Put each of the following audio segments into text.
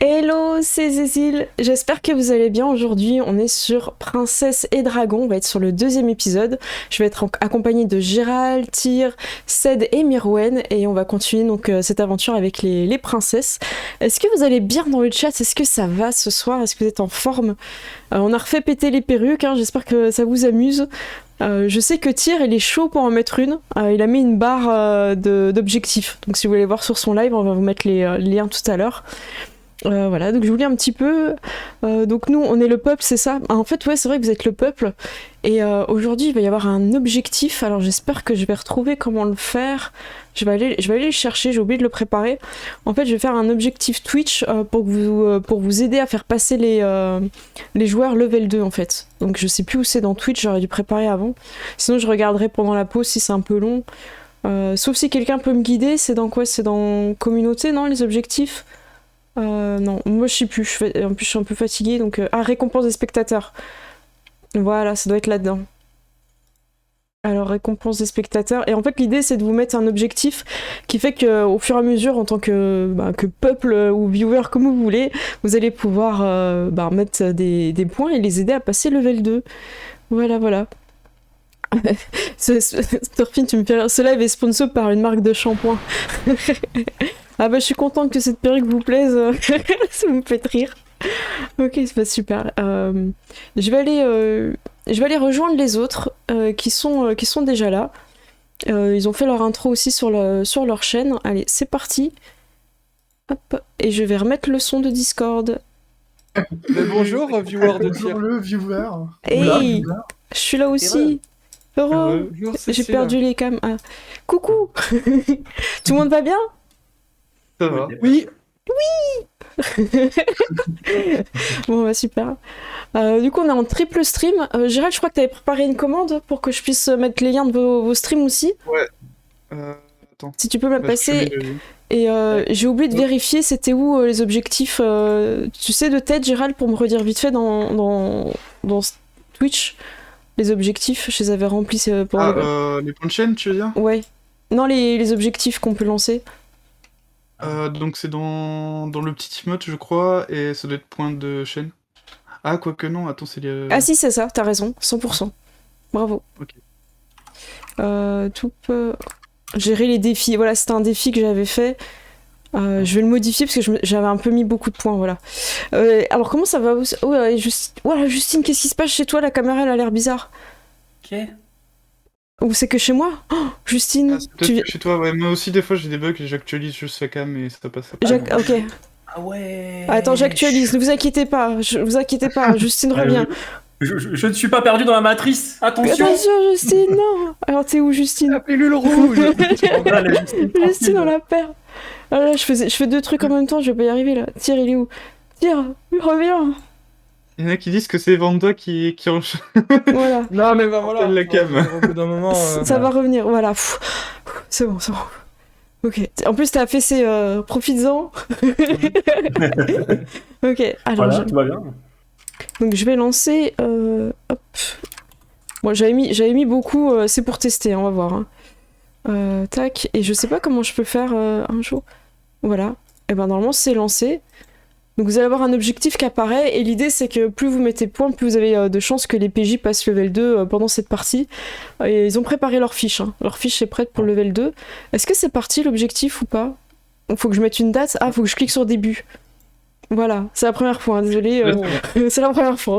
Hello, c'est Cécile. J'espère que vous allez bien. Aujourd'hui, on est sur Princesse et Dragon. On va être sur le deuxième épisode. Je vais être accompagnée de Gérald, Tyr, Ced et Mirwen. Et on va continuer donc cette aventure avec les princesses. Est-ce que vous allez bien dans le chat? Est-ce que ça va ce soir? Est-ce que vous êtes en forme? On a refait péter les perruques. J'espère que ça vous amuse. Je sais que Tyr, il est chaud pour en mettre une. Il a mis une barre d'objectifs. Donc si vous voulez voir sur son live, on va vous mettre les liens tout à l'heure. Voilà, donc je vous lis un petit peu. Donc nous, on est le peuple, c'est ça? En fait, ouais, c'est vrai que vous êtes le peuple. Et aujourd'hui, il va y avoir un objectif. Alors j'espère que je vais retrouver comment le faire. Je vais aller le chercher, j'ai oublié de le préparer. En fait, je vais faire un objectif Twitch pour vous aider à faire passer les joueurs level 2, en fait. Donc je sais plus où c'est dans Twitch, j'aurais dû préparer avant. Sinon, je regarderai pendant la pause si c'est un peu long. Sauf si quelqu'un peut me guider, c'est dans quoi? C'est dans communauté, non, les objectifs? Non, moi je sais plus, en plus je suis un peu fatiguée, donc... récompense des spectateurs. Voilà, ça doit être là-dedans. Alors, récompense des spectateurs. Et en fait, l'idée, c'est de vous mettre un objectif qui fait qu'au fur et à mesure, en tant que peuple ou viewer, comme vous voulez, vous allez pouvoir mettre des points et les aider à passer level 2. Voilà, voilà. Thorfinn, tu me fais rire. Ce live est sponsor par une marque de shampoing. Ah bah je suis contente que cette perruque vous plaise, ça me fait rire. Ok, c'est pas super. Je vais aller rejoindre les autres qui sont déjà là. Ils ont fait leur intro aussi sur leur chaîne. Allez, c'est parti. Hop, et je vais remettre le son de Discord. Mais bonjour, viewer de Tyr. Bonjour le viewer. Hey, je suis là aussi. Heureux. J'ai perdu les cams. Ah. Coucou. Tout le monde va bien? Ça va. Oui. Bon bah super. Du coup on est en triple stream. Gérald, je crois que tu avais préparé une commande pour que je puisse mettre les liens de vos streams aussi. Ouais. Attends. Si tu peux me la passer. Et j'ai oublié de vérifier c'était où les objectifs. Tu sais de tête, Gérald, pour me redire vite fait dans Twitch les objectifs. Je les avais remplis pour les points de chaîne, tu veux dire? Ouais. Non, les objectifs qu'on peut lancer. Donc c'est dans le petit emote, je crois, et ça doit être point de chaîne. Ah, quoique non, attends, c'est les... Ah si, c'est ça, t'as raison, 100%. Bravo. Ok. Gérer les défis, voilà, c'était un défi que j'avais fait. Je vais le modifier parce que j'avais un peu mis beaucoup de points, voilà. Alors comment ça va? Voilà, Justine, qu'est-ce qui se passe chez toi? La caméra, elle a l'air bizarre. Ok. Ou c'est que chez moi? Oh, Justine, C'est peut-être que chez toi, ouais. Moi aussi, des fois, j'ai des bugs et j'actualise juste la cam et ça passe. Ok. Ah ouais. Attends, j'actualise, ne vous inquiétez pas, Justine revient. Je ne suis pas perdu dans la matrice. Attention. Attention, Justine, non. Alors t'es où, Justine? La pilule rouge. Justine dans la paire. Ah là, je fais deux trucs en même temps, je vais pas y arriver là. Tyr, il est où? Tyr, reviens. Il y en a qui disent que c'est Vanda qui Voilà. Non mais bah voilà. la cam. Au bout d'un moment. Ça va revenir, voilà. C'est bon. Ok. En plus, t'as fait ces profites-en. Ok, alors. Voilà, tout va bien. Donc je vais lancer. Hop. Bon, j'avais mis beaucoup. C'est pour tester, on va voir. Tac. Et je sais pas comment je peux faire un jour. Voilà. Et ben normalement c'est lancé. Donc vous allez avoir un objectif qui apparaît. Et l'idée c'est que plus vous mettez points, plus vous avez de chances que les PJ passent level 2 pendant cette partie. Et ils ont préparé leur fiche. Leur fiche est prête pour level 2. Est-ce que c'est parti l'objectif ou pas? Faut que je mette une date. Ah, faut que je clique sur début. Voilà, c'est la première fois, désolé. C'est la première fois.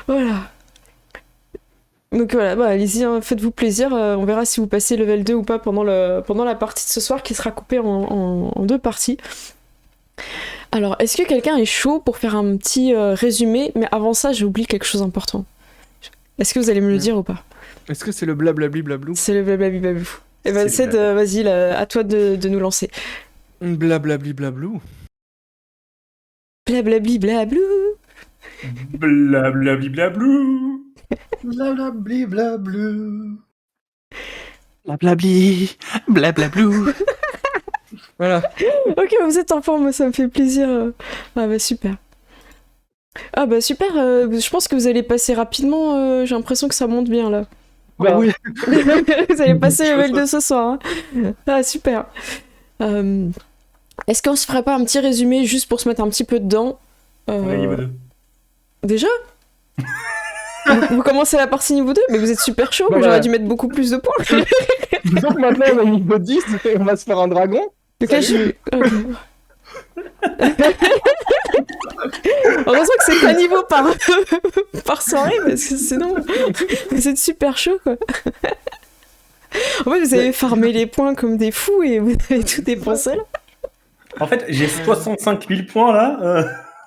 Voilà. Donc voilà, allez-y, faites-vous plaisir. On verra si vous passez level 2 ou pas pendant la partie de ce soir qui sera coupée en deux parties. Alors, est-ce que quelqu'un est chaud pour faire un petit résumé? Mais avant ça, j'ai oublié quelque chose d'important. Est-ce que vous allez me le dire ou pas? Est-ce que c'est le blablabli blablou? C'est le blablabli blablou. Et ben, Ced, vas-y, à toi de nous lancer. Blablabli blablou. Blablabli blablou. Blablabli blablou. Blablabli blablou. Blablabli, blablablou. Voilà. Ok, vous êtes en forme, ça me fait plaisir. Ah bah super. Ah bah super, je pense que vous allez passer rapidement, j'ai l'impression que ça monte bien là. Bah oui. Vous allez passer level 2 ce soir. Hein. Ah super. Est-ce qu'on se ferait pas un petit résumé juste pour se mettre un petit peu dedans On est niveau 2. Déjà vous commencez la partie niveau 2, mais vous êtes super chaud, Bah, j'aurais ouais. dû mettre beaucoup plus de points. Disons que maintenant on est niveau 10 et on va se faire un dragon. Donc là, j'ai... Ok. Heureusement que c'est pas niveau par soirée, parce que sinon, vous êtes super chaud, quoi. En fait, vous avez farmé les points comme des fous et vous avez tout dépensé, là. En fait, j'ai 65 000 points là.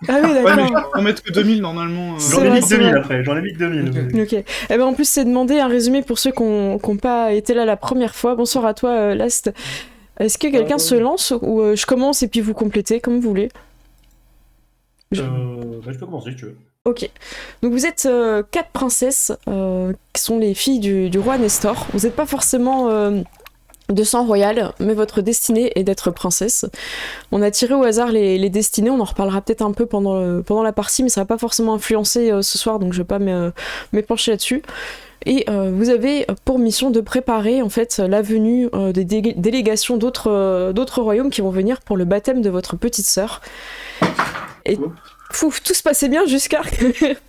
Ah oui, Ouais, mais d'accord. je peux en mettre que 2000 normalement. C'est J'en ai vrai, mis que c'est 2000 vrai. après. J'en ai mis que 2000. Ok. Eh ben, en plus, c'est demandé un résumé pour ceux qui n'ont pas été là la première fois. Bonsoir à toi, Last. Est-ce que quelqu'un se lance ou je commence et puis vous complétez comme vous voulez? Je peux commencer si tu veux. Ok. Donc vous êtes 4 princesses qui sont les filles du roi Nestor. Vous n'êtes pas forcément de sang royal, mais votre destinée est d'être princesse. On a tiré au hasard les destinées, on en reparlera peut-être un peu pendant la partie, mais ça va pas forcément influencer ce soir, donc je vais pas m'épancher là-dessus. Et vous avez pour mission de préparer en fait la venue des délégations d'autres royaumes qui vont venir pour le baptême de votre petite sœur. Et fouf, tout se passait bien jusqu'à...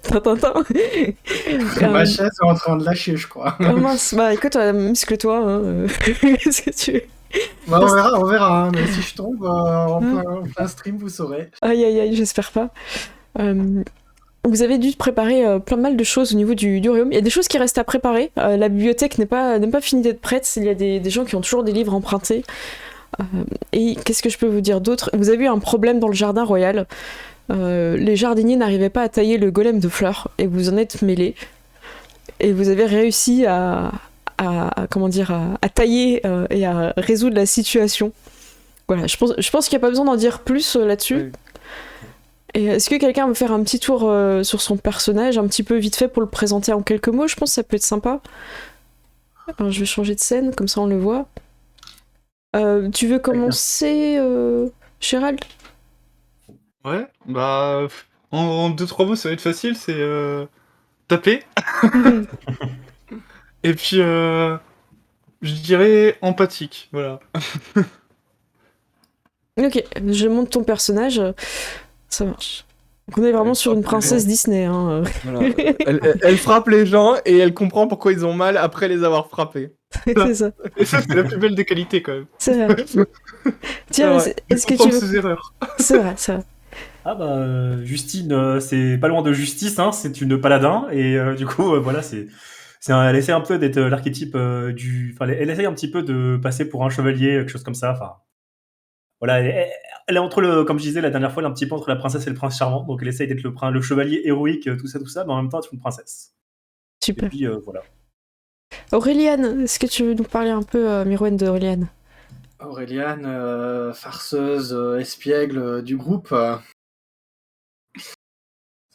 Tintin. Ma chaise est en train de lâcher, je crois. Oh mince, bah écoute, muscle-toi. Hein. Qu'est-ce que tu veux? Bah, on verra. Hein, mais si je tombe en plein stream, vous saurez. Aïe aïe aïe, j'espère pas. Vous avez dû préparer plein mal de choses au niveau du royaume. Il y a des choses qui restent à préparer. La bibliothèque n'est pas finie d'être prête. Il y a des gens qui ont toujours des livres empruntés. Et qu'est-ce que je peux vous dire d'autre? Vous avez eu un problème dans le jardin royal. Les jardiniers n'arrivaient pas à tailler le golem de fleurs et vous en êtes mêlés. Et vous avez réussi à tailler et à résoudre la situation. Voilà, je pense qu'il n'y a pas besoin d'en dire plus là-dessus. Oui. Et est-ce que quelqu'un veut faire un petit tour sur son personnage, un petit peu vite fait pour le présenter en quelques mots? Je pense que ça peut être sympa. Alors, je vais changer de scène, comme ça on le voit. Tu veux commencer, Gérald? Ouais, bah. En 2-3 mots, ça va être facile, c'est. Taper. Et puis. Je dirais empathique, voilà. Ok, je monte ton personnage. Ça marche. Donc on est vraiment sur une princesse Disney. Hein. Voilà. Elle frappe les gens et elle comprend pourquoi ils ont mal après les avoir frappés. C'est ça. Et ça, c'est la plus belle des qualités, quand même. C'est vrai. Tiens, C'est vrai. est-ce que tu Comprendre veux... ses erreurs. C'est vrai, c'est vrai. Ah bah Justine, c'est pas loin de justice, hein, c'est une paladin et du coup voilà elle essaie un peu d'être l'archétype elle essaie un petit peu de passer pour un chevalier, quelque chose comme ça. Enfin voilà, elle est entre comme je disais la dernière fois, elle est un petit peu entre la princesse et le prince charmant, donc elle essaie d'être le chevalier héroïque, tout ça, mais en même temps être une princesse. Super. Et puis voilà. Auréliane, est-ce que tu veux nous parler un peu, Mirwen, d'Auréliane? Auréliane, farceuse, espiègle du groupe.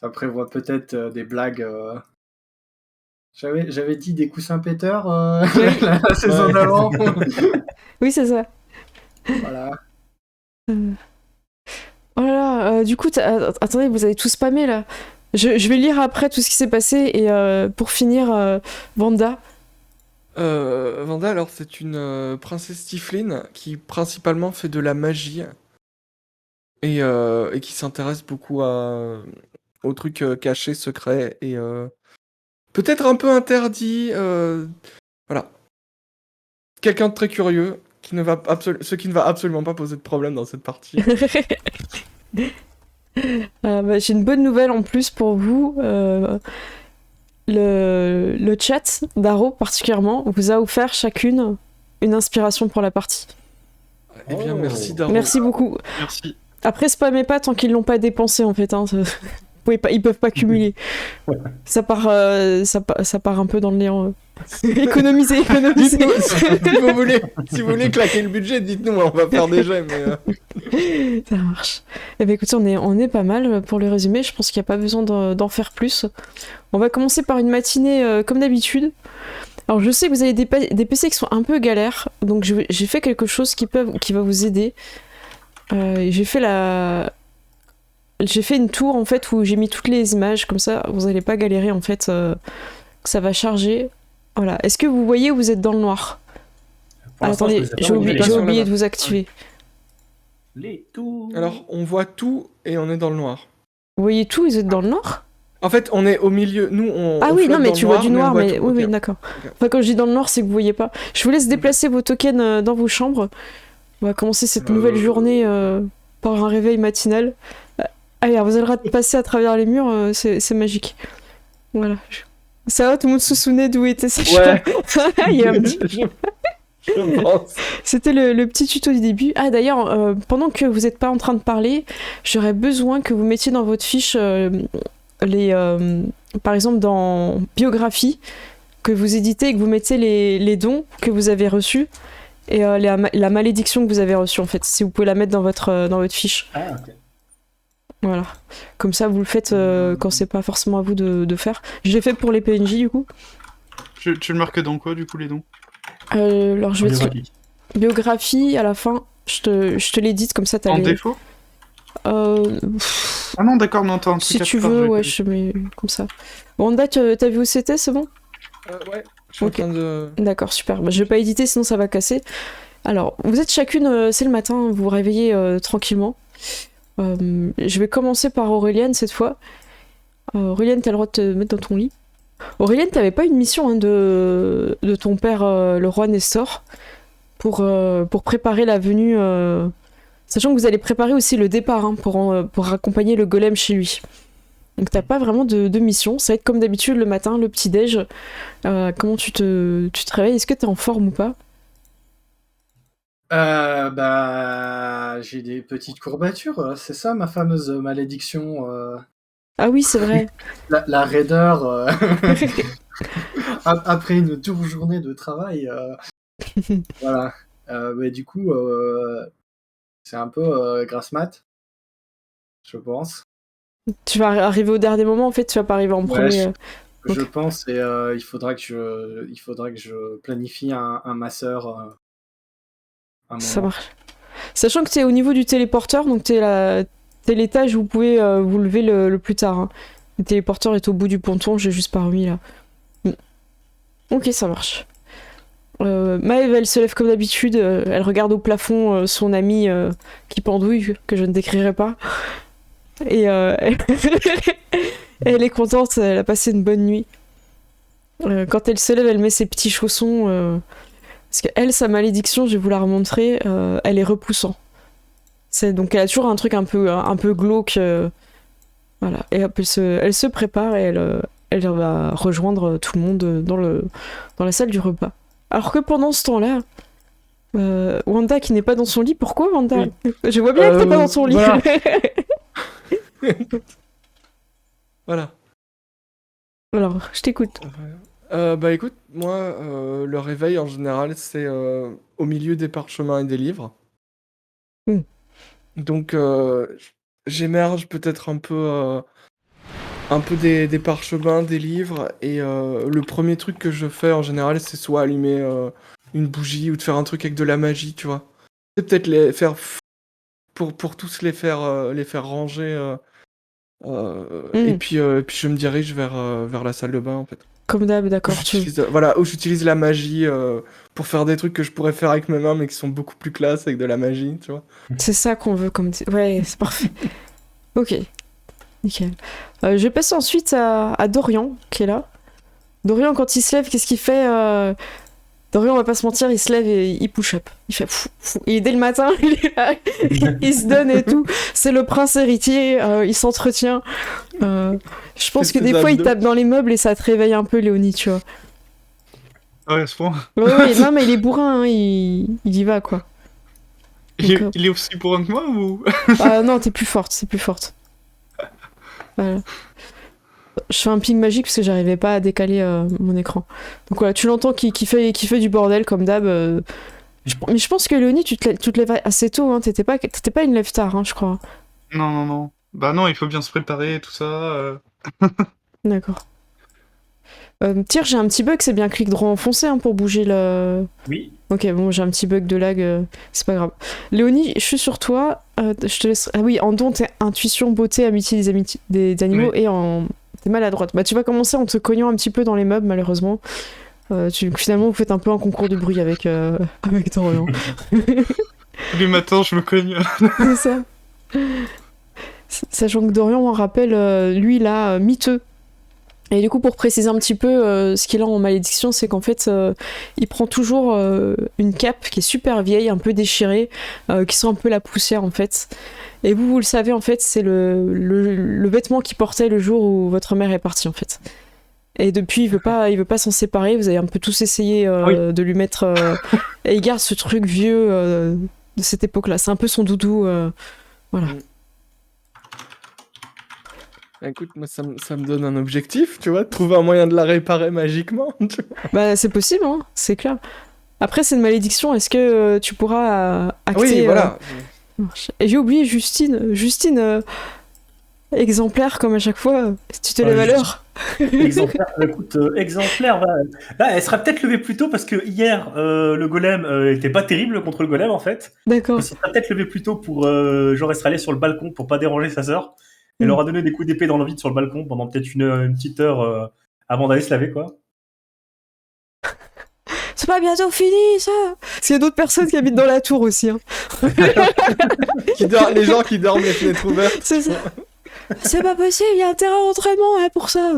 Ça prévoit peut-être des blagues. J'avais dit des coussins péteurs la saison d'avant. Oui, c'est ça. Voilà. Oh là là, du coup, attendez, vous avez tout spammé là. Je vais lire après tout ce qui s'est passé et pour finir, Vanda. Vanda, alors c'est une princesse Tiflin qui principalement fait de la magie et qui s'intéresse beaucoup aux trucs cachés, secrets et peut-être un peu interdits. Voilà. Quelqu'un de très curieux ce qui ne va absolument pas poser de problème dans cette partie. J'ai une bonne nouvelle en plus pour vous. Le chat d'Aro particulièrement vous a offert chacune une inspiration pour la partie. Eh bien, merci Daro. Merci beaucoup. Merci. Après, spammez pas tant qu'ils l'ont pas dépensé en fait. Hein. Ils peuvent pas cumuler. Ça part un peu dans le néant. Économisez. Dites-nous, si vous voulez claquer le budget, dites-nous, on va faire des jets. Mais Ça marche. Eh bien, écoutez, on est pas mal pour le résumé. Je pense qu'il n'y a pas besoin d'en faire plus. On va commencer par une matinée comme d'habitude. Alors, je sais que vous avez des PC qui sont un peu galères, donc j'ai fait quelque chose qui va vous aider. J'ai fait une tour en fait où j'ai mis toutes les images, comme ça vous n'allez pas galérer en fait, ça va charger. Voilà. Est-ce que vous voyez où vous êtes dans le noir? Pour l'instant, Attendez, je les ai pas j'ai manipulés. oublié de vous activer. Les tout. Alors, on voit tout et on est dans le noir. Vous voyez tout, vous êtes dans le noir? En fait, on est au milieu. Nous, Ah on oui, flotte non, mais dans tu le vois noir, du noir, on voit mais tout. oui, Ok. oui, d'accord. Ok. Enfin, quand je dis dans le noir, c'est que vous voyez pas. Je vous laisse déplacer vos tokens dans vos chambres. On va commencer cette nouvelle journée par un réveil matinal. Allez, alors, vous avez le droit de passer à travers les murs, c'est magique. Voilà. Ça va, tout le monde se souvenait d'où était sa chambre. Il y a un petit- Je pense. C'était le petit tuto du début. Ah d'ailleurs, pendant que vous n'êtes pas en train de parler, j'aurais besoin que vous mettiez dans votre fiche par exemple dans biographie, que vous éditez et que vous mettez les dons que vous avez reçus et la malédiction que vous avez reçue en fait. Si vous pouvez la mettre dans votre fiche. Ah, ok. Voilà. Comme ça, vous le faites quand c'est pas forcément à vous de faire. Je l'ai fait pour les PNJ du coup. Tu le marques dans quoi, du coup, les dons? Alors je vais te... Biographie. Biographie à la fin. Je te l'édite comme ça t'as En les... défaut? pff, Ah non, d'accord, non, t'as un si truc à tu part, veux, j'avais ouais, pas je te mets comme ça. Bon, date, t'as vu où c'était, c'est bon? Ouais, je suis Ok. en train de. D'accord, super. Bah, je vais pas éditer, sinon ça va casser. Alors, vous êtes chacune, c'est le matin, vous vous réveillez tranquillement. Je vais commencer par Auréliane cette fois. Auréliane, t'as le droit de te mettre dans ton lit. Auréliane, t'avais pas une mission hein, de ton père, le roi Nestor, pour préparer la venue. Sachant que vous allez préparer aussi le départ hein, pour accompagner le golem chez lui. Donc t'as pas vraiment de mission. Ça va être comme d'habitude le matin, le petit-déj. Comment tu te réveilles? Est-ce que t'es en forme ou pas? J'ai des petites courbatures, c'est ça ma fameuse malédiction. Ah oui, c'est vrai. La raideur après une dure journée de travail. Voilà. Mais du coup, c'est un peu grasse mat, je pense. Tu vas arriver au dernier moment, en fait, tu vas pas arriver en premier. Je Ok. pense et il faudra que je planifie un masseur. Un Ça moment. marche. Sachant que t'es au niveau du téléporteur, donc t'es l'étage où vous pouvez vous lever le plus tard. Hein. Le téléporteur est au bout du ponton, j'ai juste pas remis là. Mm. Ok, ça marche. Maëve, elle se lève comme d'habitude, elle regarde au plafond son ami qui pendouille, que je ne décrirai pas. Et elle est contente, elle a passé une bonne nuit. Quand elle se lève, elle met ses petits chaussons. Parce qu'elle, sa malédiction, je vais vous la remontrer, elle est repoussant. Donc elle a toujours un truc un peu glauque. Voilà. Et hop, elle se prépare et elle va rejoindre tout le monde dans la salle du repas. Alors que pendant ce temps-là, Wanda qui n'est pas dans son lit, pourquoi Wanda? Je vois bien que t'es pas dans son lit. Voilà. Voilà. Alors, je t'écoute. Bah écoute, moi, le réveil en général, c'est au milieu des parchemins et des livres. Mm. Donc, j'émerge peut-être un peu des parchemins, des livres, et le premier truc que je fais en général, c'est soit allumer une bougie ou de faire un truc avec de la magie, tu vois. C'est peut-être les faire pour tous les faire ranger. Et puis je me dirige vers la salle de bain en fait. Comme d'hab, d'accord. Où j'utilise la magie pour faire des trucs que je pourrais faire avec mes mains mais qui sont beaucoup plus classe avec de la magie, tu vois. C'est ça qu'on veut comme... Ouais, c'est parfait. Ok, nickel. Je vais passer ensuite à Dorian, qui est là. Dorian, quand il se lève, qu'est-ce qu'il fait Dorian, on va pas se mentir, il se lève et il push up. Il fait fou, fou. Et dès le matin, il est là, il se donne et tout. C'est le prince héritier, il s'entretient. Je pense que Fait des ses fois, il abdos. tape dans les meubles et ça te réveille un peu, Léonie, tu vois. Ah ouais, à ce point. Ouais, non, mais il est bourrin, hein, il y va, quoi. Donc, Il est aussi bourrin que moi ou? Ah non, t'es plus forte, c'est plus forte. Voilà. Je fais un ping magique parce que j'arrivais pas à décaler mon écran. Donc voilà, tu l'entends qui fait du bordel comme d'hab. Mais je pense que Léonie, tu te lèves assez tôt, hein. T'étais pas une lève tard, hein, je crois. Non. Bah non, il faut bien se préparer, tout ça. D'accord. Tyr, j'ai un petit bug, c'est bien clic droit enfoncé hein, pour bouger le... Oui. Ok, bon, j'ai un petit bug de lag, c'est pas grave. Léonie, je suis sur toi, je te laisse... Ah oui, en don, t'es intuition, beauté, amitié des animaux, Oui. et en... T'es maladroite. Bah tu vas commencer en te cognant un petit peu dans les meubles, malheureusement. Finalement, vous faites un peu un concours de bruit avec Dorian. Tous les matins, je me cogne. C'est ça. Sachant que Dorian, on rappelle, lui, il a miteux. Et du coup, pour préciser un petit peu ce qu'il a en malédiction, c'est qu'en fait, il prend toujours une cape qui est super vieille, un peu déchirée, qui sent un peu la poussière en fait. Et vous le savez, en fait, c'est le vêtement qu'il portait le jour où votre mère est partie en fait. Et depuis, il veut pas s'en séparer. Vous avez un peu tous essayé de lui mettre. Et il garde ce truc vieux de cette époque-là. C'est un peu son doudou. Voilà. Écoute, moi, ça me donne un objectif, tu vois, de trouver un moyen de la réparer magiquement. Tu vois. Bah, c'est possible, hein, c'est clair. Après, c'est une malédiction. Est-ce que tu pourras acter Oui, voilà. Et j'ai oublié Justine. Justine, exemplaire comme à chaque fois. Tu te lèves à l'heure. Exemplaire, écoute, exemplaire, là, elle sera peut-être levée plus tôt parce que hier, le golem était pas terrible contre le golem en fait. D'accord. Elle sera peut-être levée plus tôt pour, genre, elle sera allée sur le balcon pour pas déranger sa sœur. Elle leur a donné des coups d'épée dans le vide sur le balcon pendant peut-être une petite heure avant d'aller se laver, quoi. C'est pas bientôt fini, ça. Parce qu'il y a d'autres personnes qui habitent dans la tour aussi. Hein. Les gens qui dorment les fenêtres ouvertes. C'est ça. C'est pas possible, il y a un terrain d'entraînement hein, pour ça.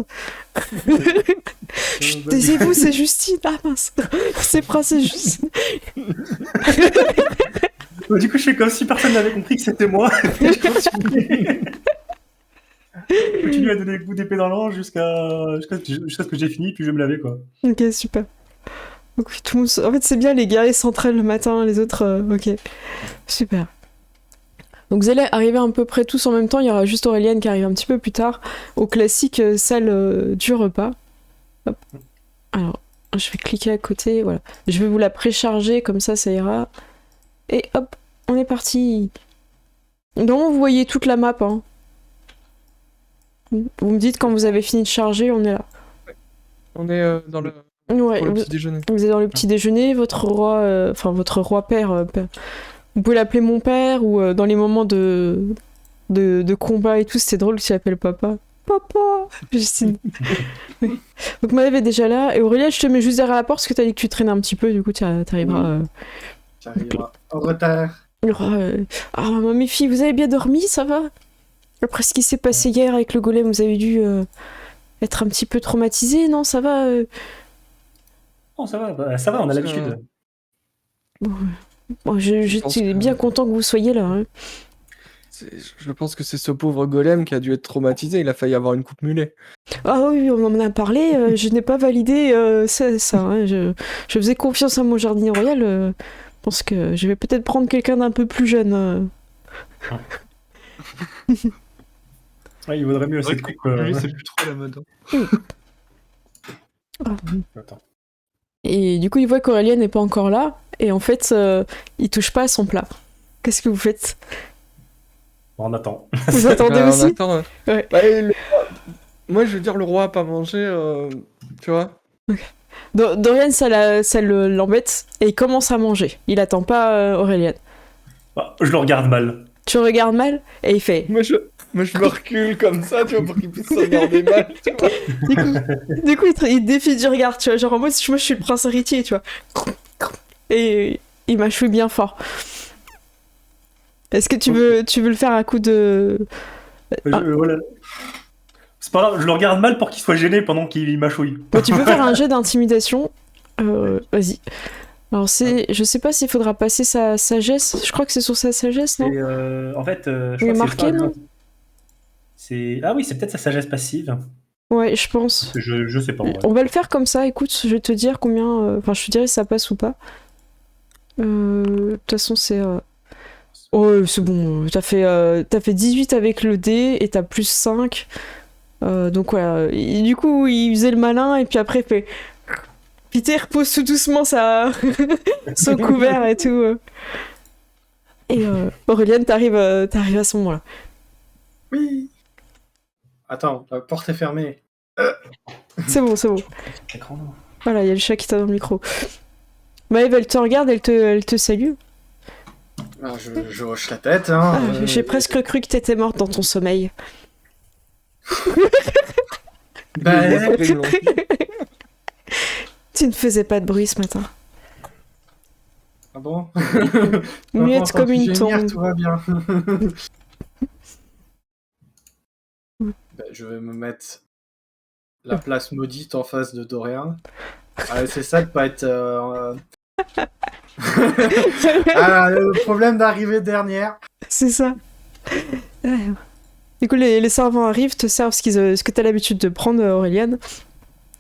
Chut, taisez-vous, c'est Justine. Ah mince. C'est Princesse Justine. Du coup, je fais comme si personne n'avait compris que c'était moi. Je continue à donner des coups d'épée dans l'ange jusqu'à ce que j'ai fini, puis je vais me laver, quoi. Ok, super. Donc, tout le monde... En fait, c'est bien, les guerriers s'entraînent le matin, les autres... Ok, super. Donc vous allez arriver à peu près tous en même temps, il y aura juste Aureliane qui arrive un petit peu plus tard, au classique salle du repas. Hop. Alors, je vais cliquer à côté, voilà. Je vais vous la précharger, comme ça ira. Et hop, on est parti. Donc vous voyez toute la map, hein. Vous me dites quand vous avez fini de charger, on est là. On est dans le... Ouais, pour le petit déjeuner. Vous êtes dans le petit déjeuner, votre roi père, vous pouvez l'appeler mon père, ou dans les moments de combat et tout, c'était drôle qu'il l'appelle papa. Papa Justine. Oui. Donc Maëve est déjà là, et Aurélia, je te mets juste derrière la porte parce que t'as dit que tu traînais un petit peu, du coup t'arriveras... J'arriverai en retard. Ah, mes filles, vous avez bien dormi, ça va? Après ce qui s'est passé hier avec le golem, vous avez dû être un petit peu traumatisé, non? Ça va Non, ça va, on a l'habitude. Bon, j'étais bien content que vous soyez là. Hein. Je pense que c'est ce pauvre golem qui a dû être traumatisé, il a failli avoir une coupe mulet. Ah oui, on en a parlé, je n'ai pas validé ça. Hein. Je faisais confiance à mon jardinier royal. Je pense que je vais peut-être prendre quelqu'un d'un peu plus jeune. Ouais, il vaudrait mieux cette coupe. Lui, c'est plus trop la mode. Attends. Et du coup, il voit qu'Aurélien n'est pas encore là, et en fait, il touche pas à son plat. Qu'est-ce que vous faites? On attend. Vous attendez aussi? On attend, ouais. Bah, moi, je veux dire, le roi a pas mangé, tu vois. Okay. Dorian, ça l'embête, et il commence à manger. Il attend pas Aurélien. Bah, je le regarde mal. Tu regardes mal, et il fait... Moi, je me recule comme ça, tu vois, pour qu'il puisse se regarder mal, tu vois. Du coup, il défie du regard, tu vois, genre en mode, moi, je suis le prince héritier, tu vois. Et il mâchouille bien fort. Est-ce que tu veux le faire un coup de... Voilà. C'est pas grave, je le regarde mal pour qu'il soit gêné pendant qu'il mâchouille. Bon, tu peux faire un jet d'intimidation. Vas-y. Alors, je sais pas s'il faudra passer sa sagesse. Je crois que c'est sur sa sagesse, non? En fait, je Il est crois marqué, non? Ah oui, c'est peut-être sa sagesse passive. Ouais, je pense. Je sais pas. Ouais. On va le faire comme ça, écoute, je vais te dire combien... Enfin, je te dirai si ça passe ou pas. De toute façon, c'est... Oh, c'est bon, t'as fait 18 avec le dé, et t'as plus 5. Donc voilà, et du coup, il faisait le malin, et puis après, il fait... Peter repose tout doucement son couvert et tout. Et Aurélien, t'arrives à ce moment-là. Oui. Attends, la porte est fermée. C'est bon. Voilà, il y a le chat qui t'a dans le micro. Maëve, elle te regarde, elle te salue. Alors, je hoche la tête. Hein, J'ai presque cru que t'étais morte dans ton sommeil. Ben... Tu ne faisais pas de bruit ce matin. Ah bon? Muette Entends comme plus une gémir, tombe. tout va bien. Je vais me mettre la place maudite en face de Dorian. Ah, c'est ça de pas être... Ah, le problème d'arriver dernière. C'est ça. Du coup, les servants arrivent, te servent ce que tu as l'habitude de prendre, Aureliane.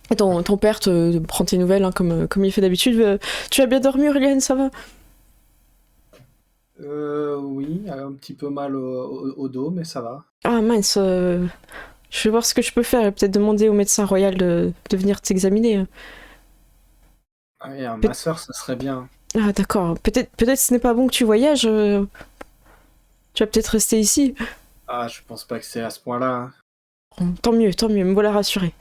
Et ton père te prend tes nouvelles, hein, comme il fait d'habitude. Tu as bien dormi, Aureliane, ça va? Oui, un petit peu mal au dos, mais ça va. Ah mince, je vais voir ce que je peux faire et peut-être demander au médecin royal de venir t'examiner. Ah, et un masseur, ça serait bien. Ah d'accord, peut-être ce n'est pas bon que tu voyages. Tu vas peut-être rester ici. Ah, je pense pas que c'est à ce point-là. Bon, tant mieux, me voilà rassuré.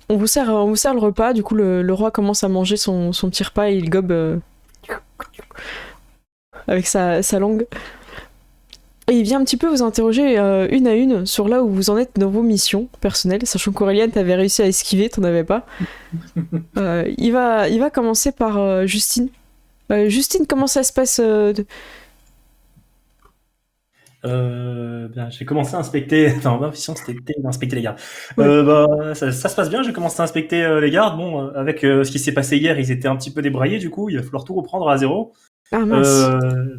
On vous sert le repas, du coup le roi commence à manger son petit repas et il gobe avec sa langue. Et il vient un petit peu vous interroger une à une sur là où vous en êtes dans vos missions personnelles, sachant qu'Aureliane t'avait réussi à esquiver, t'en avais pas. Il va commencer par Justine. Justine, comment ça se passe Bien, j'ai commencé à inspecter. Enfin, ma mission c'était d'inspecter les gardes. Ouais. Ça se passe bien. J'ai commencé à inspecter les gardes. Bon, avec ce qui s'est passé hier, ils étaient un petit peu débraillés. Du coup, il va falloir tout reprendre à zéro. Ah mince.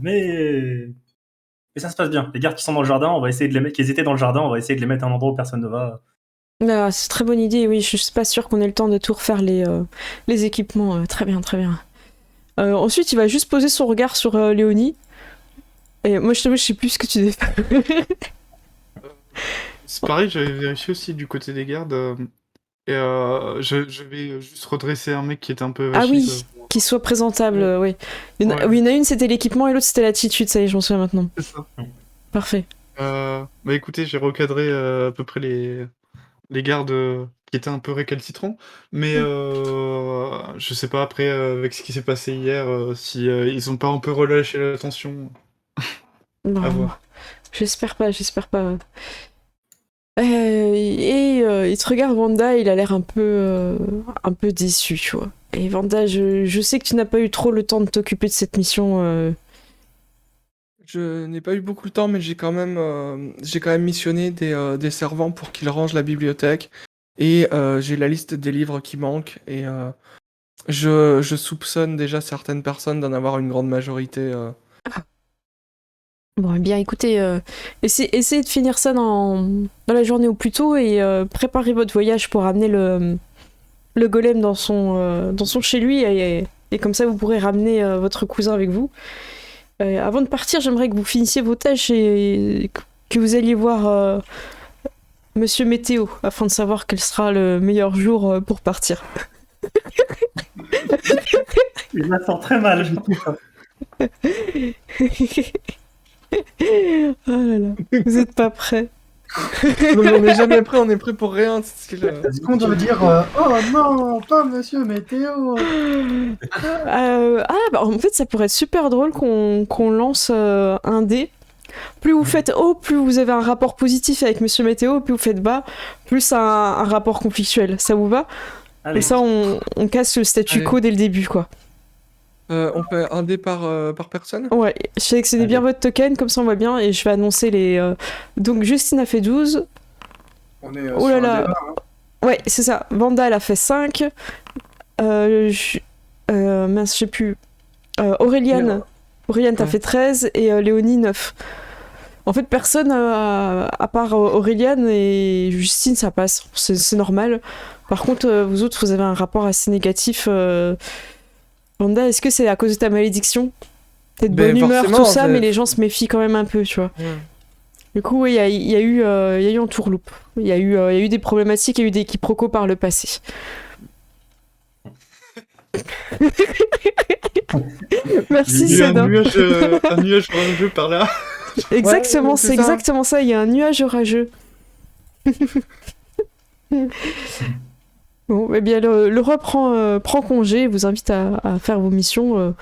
Mais ça se passe bien. Les gardes qui sont dans le jardin, on va essayer de les mettre. Qui étaient dans le jardin, on va essayer de les mettre à un endroit où personne ne va. Ah, c'est une très bonne idée, oui, je suis pas sûre qu'on ait le temps de tout refaire les équipements. Très bien, très bien. Ensuite, il va juste poser son regard sur Léonie. Et moi, je t'avoue, je sais plus ce que tu devais faire. C'est pareil, j'avais vérifié aussi du côté des gardes. Et je vais juste redresser un mec qui était un peu Ah vachi. oui, qu'il soit présentable, oui. Ouais. Oui, il y en a une, c'était l'équipement, et l'autre, c'était l'attitude, ça y est, je m'en souviens maintenant. C'est ça. Parfait. Bah écoutez, j'ai recadré à peu près les gardes qui étaient un peu récalcitrants. Mais je sais pas après, avec ce qui s'est passé hier, si ils ont pas un peu relâché la tension. Non, À voir. j'espère pas. Il te regarde, Vanda, il a l'air un peu déçu, tu vois. Et Vanda, je sais que tu n'as pas eu trop le temps de t'occuper de cette mission. Je n'ai pas eu beaucoup de temps, mais j'ai quand même missionné des servants pour qu'ils rangent la bibliothèque. Et j'ai la liste des livres qui manquent. Et je soupçonne déjà certaines personnes d'en avoir une grande majorité. Bon, eh bien, écoutez, essayez de finir ça dans la journée au plus tôt et préparez votre voyage pour amener le golem dans son chez lui et comme ça vous pourrez ramener votre cousin avec vous. Avant de partir, j'aimerais que vous finissiez vos tâches et que vous alliez voir Monsieur Météo afin de savoir quel sera le meilleur jour pour partir. Il la sent très mal. Je trouve. Oh là là, vous êtes pas prêts. Non, mais on n'est jamais prêt, on est prêt pour rien. Est-ce qu'on doit dire oh non, pas Monsieur Météo? Bah, en fait, ça pourrait être super drôle qu'on lance un dé. Plus vous faites haut, plus vous avez un rapport positif avec Monsieur Météo, plus vous faites bas, plus un rapport conflictuel. Ça vous va? Allez. Et ça, on casse le statu quo dès le début, quoi. On fait un dé par personne? Ouais, sélectionnez bien votre token, comme ça on voit bien, et je vais annoncer les... Donc, Justine a fait 12. On est Oh sur là un là. débat, hein. Ouais, c'est ça. Vanda, elle a fait 5. Mince, je sais plus. Auréliane, t'as Ouais. fait 13 et Léonie 9. En fait, personne à part Auréliane et Justine, ça passe. C'est normal. Par contre, vous autres, vous avez un rapport assez négatif. Vanda, est-ce que c'est à cause de ta malédiction? T'es de Ben, bonne humeur, forcément, tout ça, c'est- mais les gens se méfient quand même un peu, tu vois. Ouais. Du coup, oui, il y a eu un tourloupe. Il y a eu des problématiques, il y a eu des quiproquos par le passé. Merci, Il y a eu Cédin. un nuage orageux par là. Exactement, Ouais, c'est c'est ça. exactement ça. Il y a un nuage orageux. Bon, eh bien, le roi prend congé et vous invite à faire vos missions.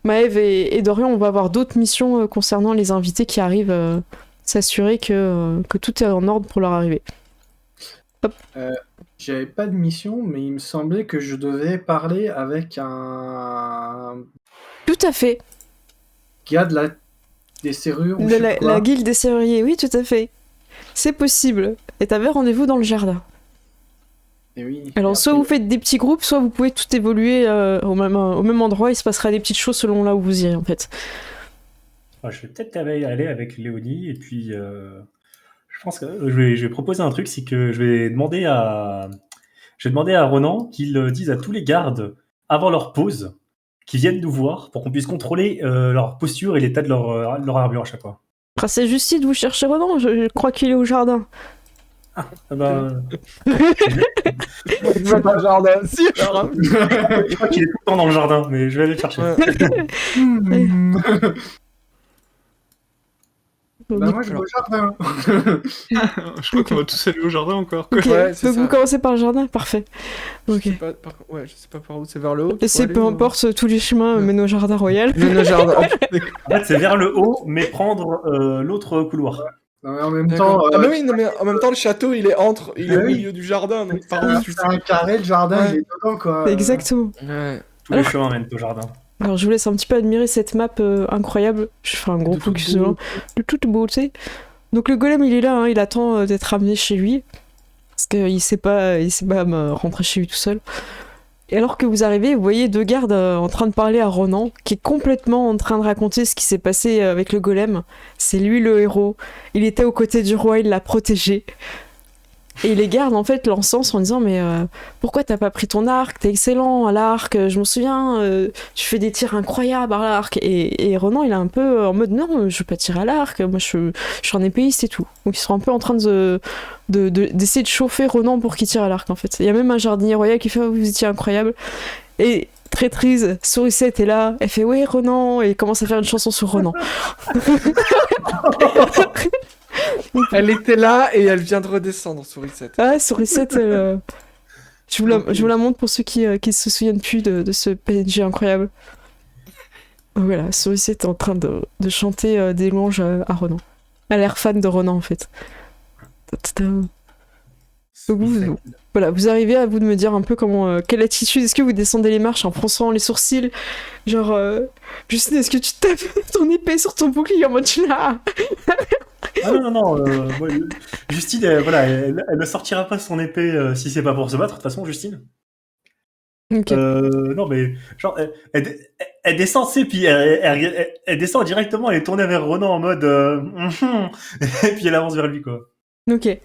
Maëv et Dorian, on va avoir d'autres missions concernant les invités qui arrivent. S'assurer que tout est en ordre pour leur arrivée. J'avais pas de mission, mais il me semblait que je devais parler avec un Tout à fait. gars des serrures ou je sais La, pas quoi. la guilde des serruriers, oui, tout à fait. C'est possible. Et t'avais rendez-vous dans le jardin. Et oui. Alors, Et soit après, vous faites des petits groupes, soit vous pouvez tout évoluer au même endroit. Il se passera des petites choses selon là où vous irez, en fait. Je vais peut-être aller avec Léonie et puis je pense que je vais proposer un truc, c'est que je vais demander à Ronan qu'il dise à tous les gardes avant leur pause qu'ils viennent nous voir pour qu'on puisse contrôler leur posture et l'état de leur armure à chaque fois. Ah, c'est Justine, vous cherchez Ronan, je crois qu'il est au jardin. Ah ben, Il va dans le jardin. Si, alors, je crois qu'il est tout le temps dans le jardin, mais je vais aller le chercher. ouais. Bah moi je vais au jardin. Je crois qu'on va tous aller au jardin encore, quoi. Ok, Ouais, c'est donc ça. vous commencez par le jardin, parfait. Ok. Je sais pas, ouais, je sais pas par où, c'est vers le haut. Et c'est peu importe, tous les chemins mènent au jardin royal. Le jardin. En fait, c'est vers le haut, mais prendre l'autre couloir. Non, mais en même temps, D'accord. Ah mais oui, non, mais en même temps le château il est au oui. milieu du jardin, donc c'est par où un, tu c'est un carré, le jardin Ouais. il est dedans quoi. Exactement. Ouais. Tous les chemins mènent au jardin. Alors je vous laisse un petit peu admirer cette map incroyable. Je fais un gros De toute focus dedans. De toute beauté. Donc le golem il est là, hein, il attend d'être amené chez lui. Parce qu'il sait pas rentrer chez lui tout seul. Et alors que vous arrivez, vous voyez deux gardes en train de parler à Ronan, qui est complètement en train de raconter ce qui s'est passé avec le golem. C'est lui le héros. Il était aux côtés du roi, il l'a protégé. Et les gardes en fait l'encensent en disant mais pourquoi t'as pas pris ton arc, t'es excellent à l'arc, je m'en souviens, tu fais des tirs incroyables à l'arc. Et Ronan il est un peu en mode non, je veux pas tirer à l'arc, moi je suis un épéiste et tout. Donc ils sont un peu en train d'essayer de chauffer Ronan pour qu'il tire à l'arc en fait. Il y a même un jardinier royal qui fait oh, vous étiez incroyable. Et traîtrise, Sourisette est là, elle fait ouais Ronan, et il commence à faire une chanson sur Ronan. Elle était là et elle vient de redescendre sur Reset. Ah, Sourisette, je vous la montre pour ceux qui se souviennent plus de ce PNG incroyable. Voilà, Sourisette est en train de chanter des louanges à Ronan. Elle a l'air fan de Ronan en fait. Ta-ta-ta. Donc voilà, vous arrivez à vous de me dire un peu quelle attitude, est-ce que vous descendez les marches en fronçant les sourcils, genre Justine, est-ce que tu tapes ton épée sur ton bouclier en mode là? Ah non, Justine, elle ne sortira pas son épée si c'est pas pour se battre, de toute façon, Justine. Ok. Non, mais genre, elle descend, tu sais, puis elle descend directement, elle est tournée vers Ronan en mode et puis elle avance vers lui, quoi. Ok.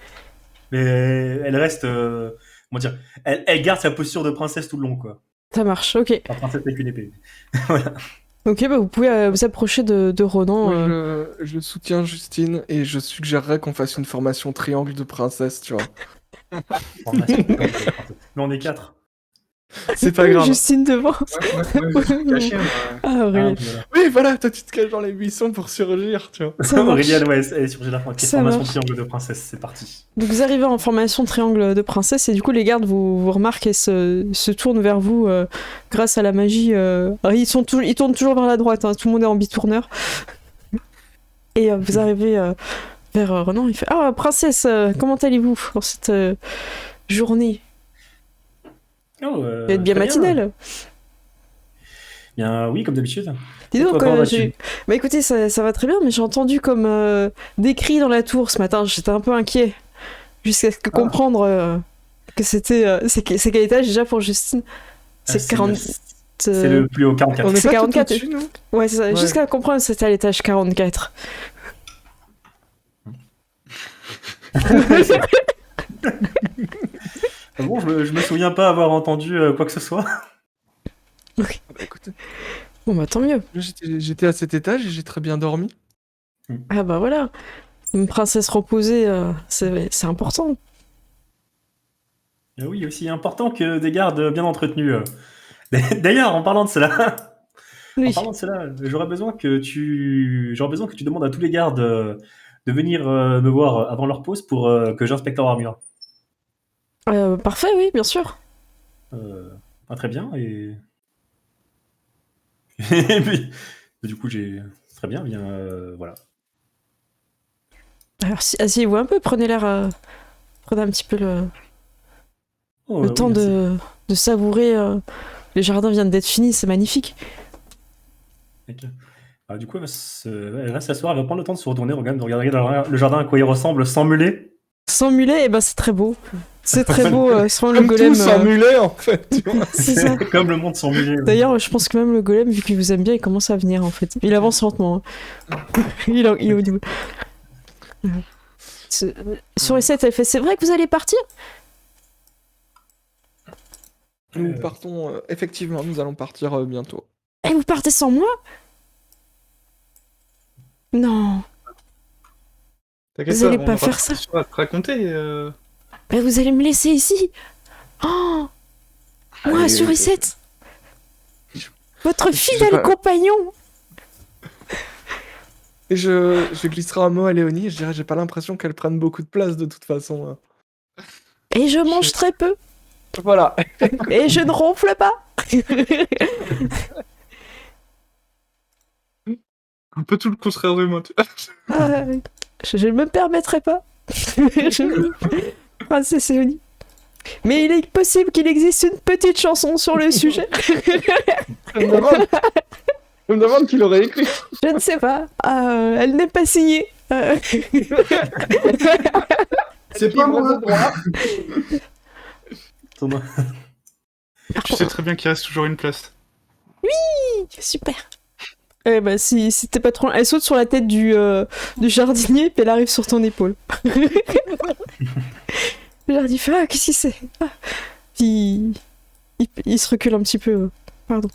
Mais elle reste, comment dire, elle garde sa posture de princesse tout le long, quoi. Ça marche, ok. La princesse avec une épée. Voilà. Ok, bah vous pouvez vous approcher de Ronan. Moi, je soutiens Justine et je suggérerais qu'on fasse une formation triangle de princesse, tu vois. Mais on est 4. C'est pas grave. Justine devant. Moi, je suis caché, moi. Ah, Aurélie. Oui, voilà, toi tu te caches dans les buissons pour surgir, tu vois. Ça marche. Aurélien, ouais, elle est sur la fin. Ça Formation marche. triangle de princesse, c'est parti. Donc vous arrivez en formation triangle de princesse et du coup les gardes vous remarquent et se tournent vers vous grâce à la magie. Alors, ils tournent toujours vers la droite, hein, tout le monde est en bitourneur. Et vous arrivez vers Ronan, il fait ah princesse, comment allez-vous pour cette journée? Oh, Vous êtes bien très matinale. Bien, oui, comme d'habitude. Dis Et donc, toi, comment vas-tu bah écoutez, ça va très bien, mais j'ai entendu comme des cris dans la tour ce matin, j'étais un peu inquiet. Jusqu'à ce que comprendre que c'était... c'est quel étage déjà pour Justine? C'est 40... C'est le plus haut, 44. On est C'est pas 44. tout au-dessus, nous? Ouais, c'est ça. Ouais. Jusqu'à comprendre que c'était à l'étage 44. Ah bon, je me souviens pas avoir entendu quoi que ce soit. Ah bah, écoute, Bon bah tant mieux. j'étais à cet étage et j'ai très bien dormi. Ah bah voilà. Une princesse reposée, c'est important. Ah oui, aussi important que des gardes bien entretenus. D'ailleurs, en parlant de cela, Oui. j'aurais besoin que tu demandes à tous les gardes de venir me voir avant leur pause pour que j'inspecte leur armure. Parfait, oui, bien sûr. Très bien, et... et puis, du coup, j'ai... Très bien, voilà. Alors asseyez-vous un peu, prenez l'air Prenez un petit peu Oh, le oui, temps merci. de savourer. Les jardins viennent d'être finis, c'est magnifique. Ok. Ah, du coup, elle va s'asseoir, elle va prendre le temps de se retourner, de regarder le jardin à quoi il ressemble sans mulet. Sans mulet, eh ben c'est très beau. C'est très beau, sans le Comme golem. tout sans mulet, en fait. Tu vois. C'est ça. Comme le monde sans mulet. Ouais. D'ailleurs, je pense que même le golem, vu qu'il vous aime bien, il commence à venir en fait. Il avance lentement. Hein. Il est au niveau. Sur les 7, elle fait c'est vrai que vous allez partir? Nous partons, effectivement, nous allons partir bientôt. Et vous partez sans moi? Non, T'inquiète Vous allez on pas va faire ça. à te raconter. mais vous allez me laisser ici. Oh, moi Allez, sur i7, votre je sais fidèle pas. compagnon. Et je glisserai un mot à Léonie, je dirais, j'ai pas l'impression qu'elle prenne beaucoup de place de toute façon. Hein. Et je mange très peu. Voilà. Et je ne ronfle pas. Un peu tout le contraire de moi. Je ne me permettrai pas. Princesse Léonie. Mais il est possible qu'il existe une petite chanson sur le sujet. Je me demande qui l'aurait écrit. Je ne sais pas. Elle n'est pas signée. C'est pas moi. Tu sais très bien qu'il reste toujours une place. Super. Eh ben, si t'es pas trop... Elle saute sur la tête du jardinier, puis elle arrive sur ton épaule. Le jardinier fait « Ah, qu'est-ce que c'est ?» Puis il se recule un petit peu. Pardon.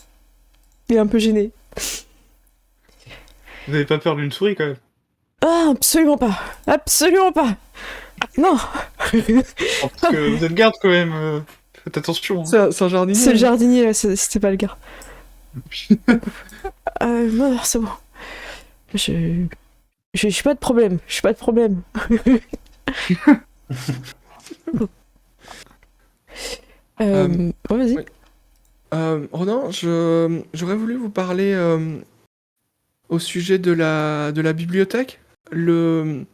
Il est un peu gêné. Vous n'avez pas peur d'une souris quand même? Ah, absolument pas. Absolument pas. Non. Parce que vous êtes garde quand même. Faites attention. Hein. C'est un jardinier. C'est le jardinier, là, c'était pas le gars. Non, c'est bon. Je suis pas de problème. Je suis pas de problème. Ouais, vas-y. oui. Ronan, j'aurais voulu vous parler au sujet de la bibliothèque. Le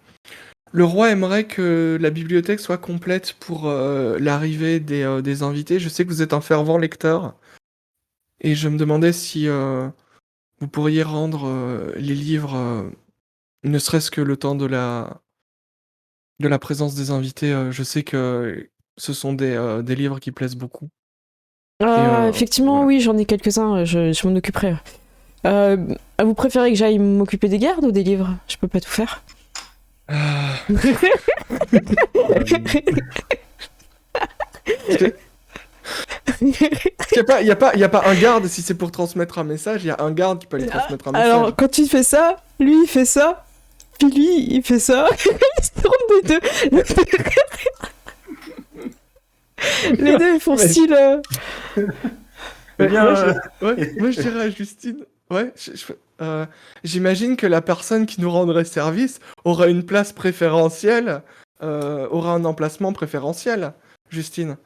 roi aimerait que la bibliothèque soit complète pour l'arrivée des invités. Je sais que vous êtes un fervent lecteur. Et je me demandais si vous pourriez rendre les livres, ne serait-ce que le temps de la présence des invités. Je sais que ce sont des livres qui plaisent beaucoup. Effectivement, voilà. oui, j'en ai quelques-uns, je m'en occuperai. Vous préférez que j'aille m'occuper des gardes ou des livres? Je peux pas tout faire. Il y a pas un garde, si c'est pour transmettre un message, il y a un garde qui peut aller transmettre un message. Alors, quand tu fais ça, lui il fait ça, puis lui il fait ça, ils se tournent les deux. Les deux ils font Mais- style. Eh bien, Moi, je dirais à Justine, j'imagine que la personne qui nous rendrait service aura une place préférentielle, aura un emplacement préférentiel, Justine.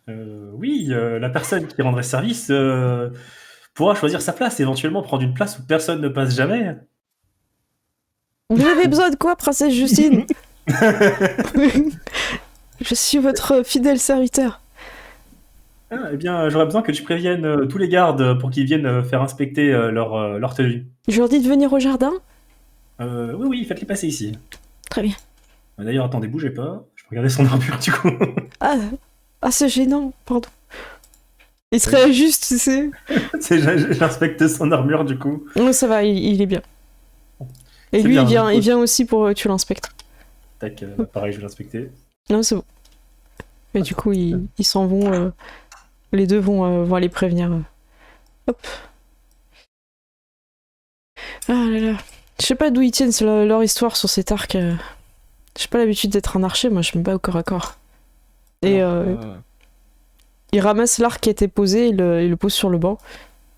oui, la personne qui rendrait service pourra choisir sa place, éventuellement prendre une place où personne ne passe jamais. Vous avez besoin de quoi, princesse Justine? Je suis votre fidèle serviteur. Ah, eh bien, j'aurais besoin que tu préviennes tous les gardes pour qu'ils viennent faire inspecter leur tenue. Je leur dis de venir au jardin? Oui, faites-les passer ici. Très bien. D'ailleurs, attendez, bougez pas. Je peux regarder son armure du coup. Ah, c'est gênant, pardon. Il se réajuste, tu sais. J'inspecte son armure du coup. Non, ça va, il est bien. Et C'est lui, bien, il vient aussi pour tu l'inspectes. Tac, pareil, je vais l'inspecter. Non, c'est bon. Et du coup, ils s'en vont. Les deux vont aller prévenir. Hop. Ah là là. Je sais pas d'où ils tiennent leur histoire sur cet arc. J'ai pas l'habitude d'être un archer, moi je me bats au corps à corps. Et il ramasse l'arc qui était posé, il le pose sur le banc,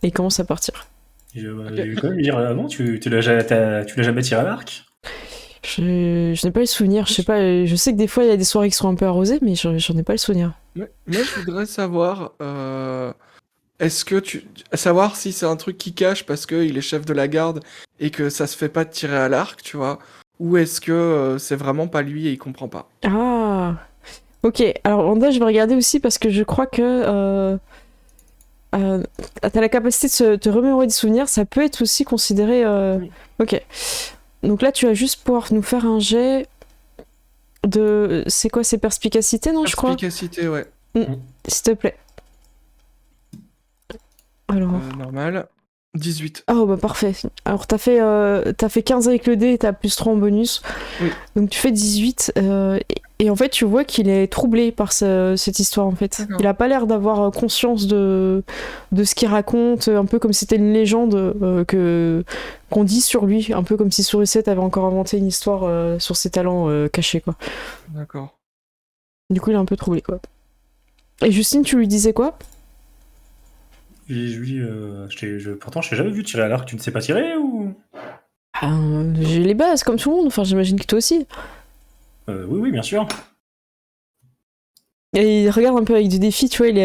et il commence à partir. Je vais quand même lui dire, non, tu l'as jamais tiré à l'arc? Je n'ai pas le souvenir, je sais pas, je sais que des fois il y a des soirées qui sont un peu arrosées, mais j'en ai pas le souvenir. Moi, je voudrais savoir, savoir si c'est un truc qui cache parce qu'il est chef de la garde et que ça se fait pas de tirer à l'arc, tu vois, ou est-ce que c'est vraiment pas lui et il comprend pas. Ah, Ok, alors Wanda, je vais regarder aussi parce que je crois que t'as la capacité de te remémorer des souvenirs, ça peut être aussi considéré. Oui. Ok. Donc là, tu vas juste pouvoir nous faire un jet de. C'est quoi, c'est perspicacité, non, je crois? Perspicacité, ouais. S'il te plaît. Alors. Normal. 18. Oh bah parfait. Alors t'as fait 15 avec le dé et t'as plus 3 en bonus. Oui. Donc tu fais 18 et en fait tu vois qu'il est troublé par cette histoire en fait. D'accord. Il a pas l'air d'avoir conscience de ce qu'il raconte, un peu comme si c'était une légende qu'on dit sur lui, un peu comme si Sourisette avait encore inventé une histoire sur ses talents cachés quoi. D'accord. Du coup il est un peu troublé quoi. Et Justine, tu lui disais quoi? Pourtant, je t'ai jamais vu tirer à l'arc. Tu ne sais pas tirer ou? J'ai les bases comme tout le monde, enfin j'imagine que toi aussi. Oui, bien sûr. Et il regarde un peu avec du défi, tu vois, il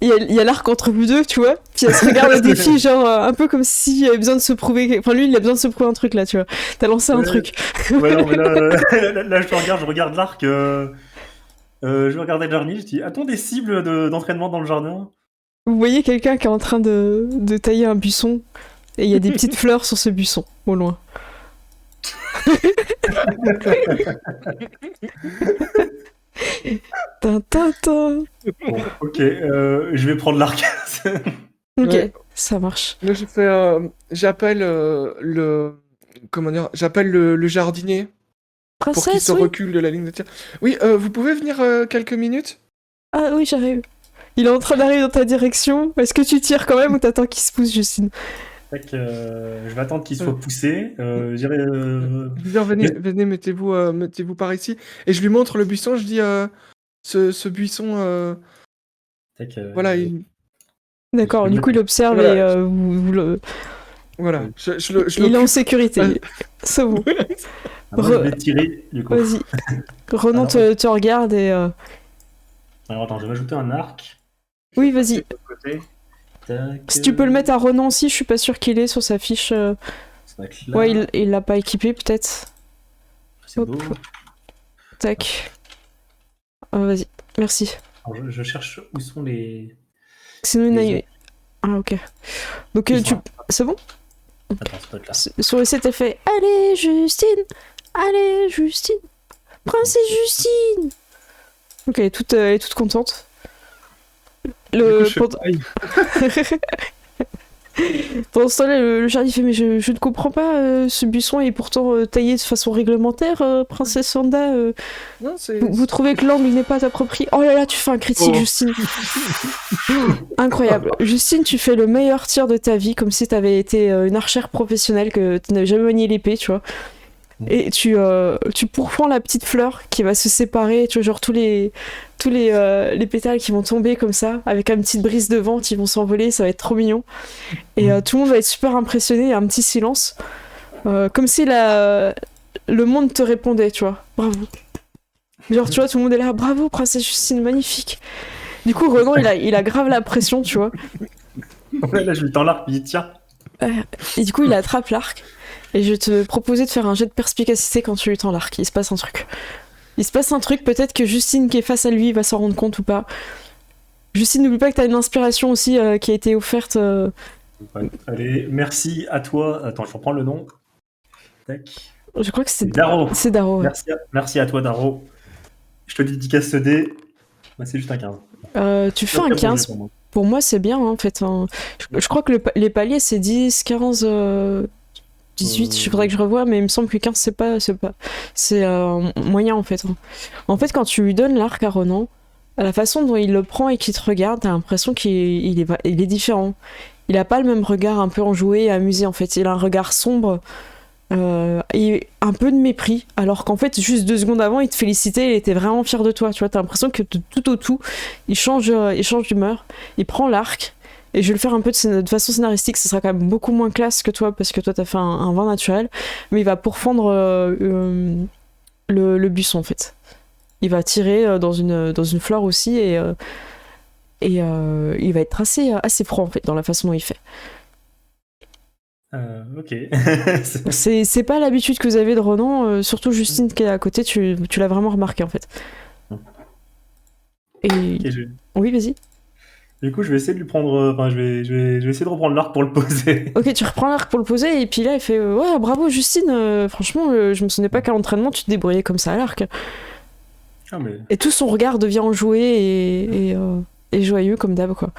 y a l'arc entre vous deux, tu vois, puis elle se regarde le défi, genre un peu comme s'il avait besoin de se prouver. Enfin, lui, il a besoin de se prouver un truc là, tu vois. T'as lancé un truc. Ouais, non, mais là, je regarde l'arc. Je regardais Jarny, je dis, a-t-on des cibles d'entraînement dans le jardin? Vous voyez quelqu'un qui est en train de tailler un buisson, et il y a des petites fleurs sur ce buisson, au loin. Tintin. Bon, ok, je vais prendre l'arc. Ok, Ouais. ça marche. Là, j'ai fait. J'appelle le. Comment dire? J'appelle le jardinier pour qu'il Princesse, se oui. recule de la ligne de tir. Oui, vous pouvez venir quelques minutes? Ah oui, j'arrive. Il est en train d'arriver dans ta direction. Est-ce que tu tires quand même ou t'attends qu'il se pousse, Justine? Tac, je vais attendre qu'il soit poussé. J'irai. Je veux dire, venez, mettez-vous par ici. Et je lui montre le buisson, je dis ce buisson. Tac, Voilà, D'accord, du coup il observe Voilà. et vous le... voilà. Oui. Je Il est en l'occupe. sécurité. C'est bon. moi, je vais tirer du coup. Vas-y. Renan Alors, te regarde et... Alors attends, je vais ajouter un arc. Oui, vas-y. De l'autre côté. Tac, Si tu peux le mettre à Renan aussi, je suis pas sûr qu'il est sur sa fiche. ça va être là. Ouais, il l'a pas équipé peut-être. C'est hop. beau. Tac. Vas-y, merci. Alors, je cherche où sont les. Sinon, il Les a... Ah, ok. Donc, Ils tu... sont C'est bon? Attends, ça doit être là. Sur le site, t'as fait « Allez, Justine! Allez, Justine! Princesse Justine !» Ok, elle est toute contente. Du coup, je fais Pendant... pareil. Pendant ce temps-là, le jardin fait « Mais je ne comprends pas, ce buisson est pourtant taillé de façon réglementaire, princesse Wanda. Non, c'est. Vous trouvez que l'angle n'est pas approprié? Oh là là, tu fais un critique, Oh. Justine. Incroyable. Justine, tu fais le meilleur tir de ta vie, comme si t'avais été une archère professionnelle, que tu n'avais jamais manié l'épée, tu vois. Et tu pourfends la petite fleur qui va se séparer, tu vois, genre tous les pétales qui vont tomber comme ça, avec une petite brise de vent qui vont s'envoler, ça va être trop mignon. Et tout le monde va être super impressionné, il y a un petit silence. Comme si le monde te répondait, tu vois. Bravo. Genre, tu vois, tout le monde est là, bravo, princesse Justine, magnifique. Du coup, Renan, il a grave la pression, tu vois. Là, je lui tends l'arc, il dit tiens. Et du coup, il attrape l'arc. Et je vais te proposer de faire un jet de perspicacité quand tu lui tends l'arc. Il se passe un truc. Peut-être que Justine qui est face à lui va s'en rendre compte ou pas. Justine, n'oublie pas que t'as une inspiration aussi qui a été offerte. Ouais. Allez, merci à toi. Attends, je reprends le nom. Tac. Je crois que c'est Daro. C'est Daro. Ouais. Merci à toi, Daro. Je te dédicace ce dé. Bah, c'est juste un 15. Tu fais un 15. Pour moi, c'est bien, hein, en fait. Je crois que les paliers, c'est 10, 15, 18. Il faudrait que je revoie, mais il me semble que 15, c'est moyen, en fait. En fait, quand tu lui donnes l'arc à Renan, la façon dont il le prend et qu'il te regarde, t'as l'impression qu'il est différent. Il a pas le même regard un peu enjoué et amusé, en fait. Il a un regard sombre et un peu de mépris, alors qu'en fait, juste 2 secondes avant, il te félicitait, il était vraiment fier de toi. Tu vois, t'as l'impression que tout au tout, il change d'humeur, il prend l'arc. Et je vais le faire un peu de façon scénaristique, ce sera quand même beaucoup moins classe que toi, parce que toi t'as fait un vin naturel, mais il va pourfendre le buisson en fait. Il va tirer dans une fleur aussi, et il va être assez franc en fait, dans la façon dont il fait. Ok. C'est pas l'habitude que vous avez de Renan, surtout Justine qui est à côté, tu l'as vraiment remarqué en fait. Et... Ok, Oui, vas-y. Du coup, je vais essayer de lui prendre. Enfin, je vais essayer de reprendre l'arc pour le poser. Ok, tu reprends l'arc pour le poser, et puis là, il fait ouais, bravo Justine, franchement, je me souvenais pas qu'à l'entraînement, tu te débrouillais comme ça à l'arc. Ah, mais. Et tout son regard devient enjoué et joyeux comme d'hab, quoi.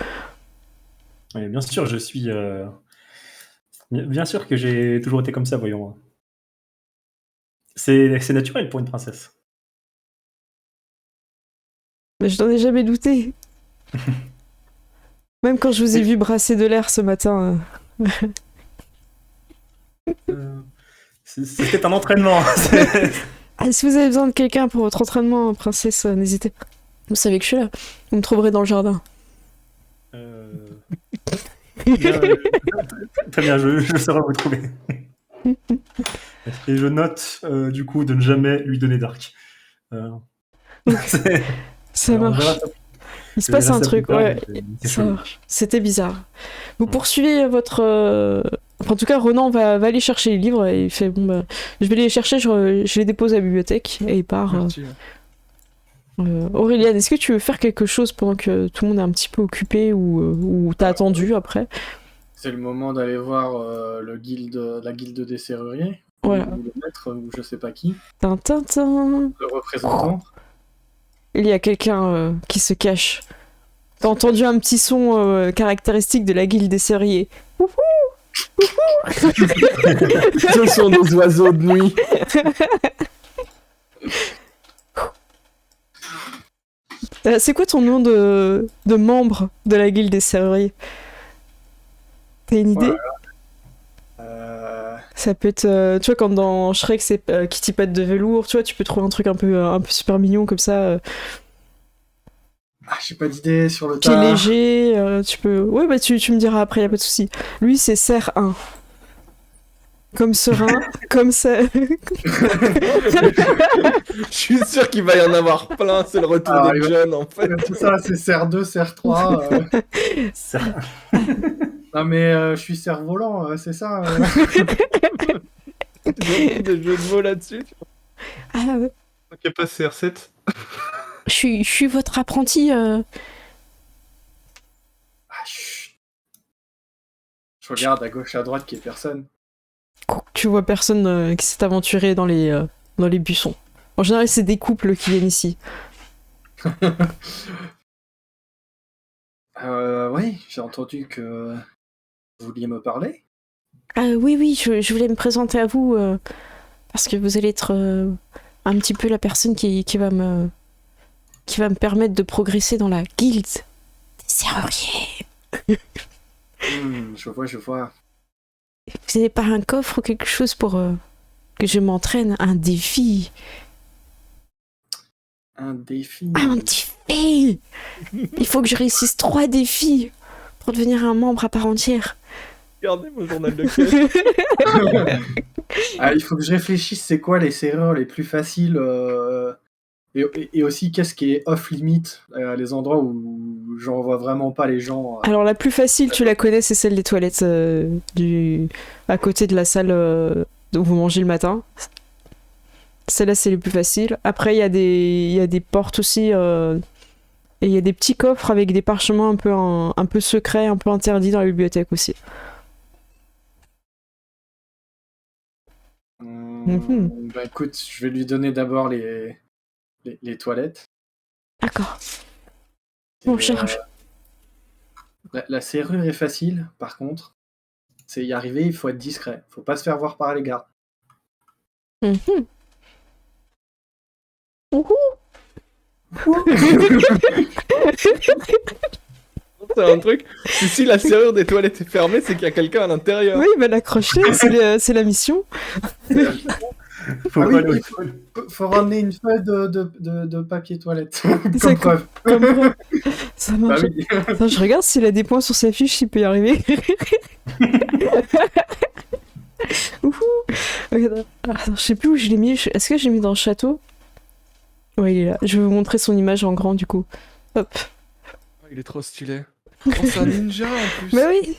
Ouais, bien sûr, je suis. Bien sûr que j'ai toujours été comme ça, voyons. C'est naturel pour une princesse. Mais je n'en ai jamais douté. Même quand je vous ai vu brasser de l'air ce matin. C'était un entraînement. Ah, si vous avez besoin de quelqu'un pour votre entraînement, princesse, n'hésitez pas. Vous savez que je suis là. Vous me trouverez dans le jardin. Bien, très bien, je saurai vous trouver. Et je note du coup de ne jamais lui donner d'arc. Ça marche. Il se passe un truc, ouais. Ça marche. C'était bizarre. Vous poursuivez votre... Enfin, en tout cas, Ronan va aller chercher les livres et il fait bon, bah, je vais les chercher, je les dépose à la bibliothèque et il part. Aurélien, est-ce que tu veux faire quelque chose pendant que tout le monde est un petit peu occupé ou t'as attendu après? C'est le moment d'aller voir la guilde des serruriers. Voilà. Ou le maître, ou je sais pas qui. Tintin. Le représentant. Il y a quelqu'un qui se cache. T'as entendu un petit son caractéristique de la guilde des serruriers. Ce sont des oiseaux de nuit. C'est quoi ton nom de membre de la guilde des serruriers? T'as une idée? Ça peut être, tu vois, quand dans Shrek c'est Kitty Pat de velours, tu vois, tu peux trouver un truc un peu super mignon comme ça. Ah, j'ai pas d'idée sur le Qui est tas. léger, tu peux... Ouais, bah tu me diras après, y a pas de souci. Lui, c'est Serre 1. Comme serein, comme ça... Je suis sûr qu'il va y en avoir plein, c'est le retour des jeunes en fait. Tout ça, c'est Serre 2, Serre 3. Non mais je suis cerf-volant, c'est ça. Des jeux de mots là-dessus. Ah ouais. Donc il n'y a pas CR7. Je suis votre apprenti. Ah, chut. Je regarde à gauche, à droite, qu'il y ait personne. Tu vois personne qui s'est aventuré dans les buissons. En général, c'est des couples qui viennent ici. Oui, j'ai entendu que vous vouliez me parler. Oui, je voulais me présenter à vous parce que vous allez être un petit peu la personne qui va me permettre de progresser dans la guilde des serruriers. Je vois. Vous n'avez pas un coffre ou quelque chose pour que je m'entraîne? Un défi? Un défi? Un défi! Il faut que je réussisse 3 défis pour devenir un membre à part entière. Regardez mon journal de quête. Il faut que je réfléchisse, c'est quoi les serrures les plus faciles et aussi qu'est-ce qui est off-limit, les endroits où j'en vois vraiment pas les gens. Alors la plus facile, tu la connais, c'est celle des toilettes à côté de la salle où vous mangez le matin. Celle-là, c'est les plus faciles. Après, il y a des portes aussi, et il y a des petits coffres avec des parchemins un peu secrets, un peu interdits dans la bibliothèque aussi. Bah écoute, je vais lui donner d'abord les toilettes. D'accord. On charge. La serrure est facile, par contre. C'est y arriver, il faut être discret. Faut pas se faire voir par les gardes. C'est un truc. Si la serrure des toilettes est fermée, c'est qu'il y a quelqu'un à l'intérieur. Oui, bah l'accrocher, c'est la mission. Faut ramener une feuille de papier toilette. Comme preuve. Comme preuve. Ça marche. Bah oui. Attends, je regarde s'il a des points sur sa fiche, s'il peut y arriver. Attends, je sais plus où je l'ai mis. Est-ce que j'ai mis dans le château? Ouais, il est là. Je vais vous montrer son image en grand, du coup. Hop. Il est trop stylé. Oh, c'est un ninja en plus. Bah oui.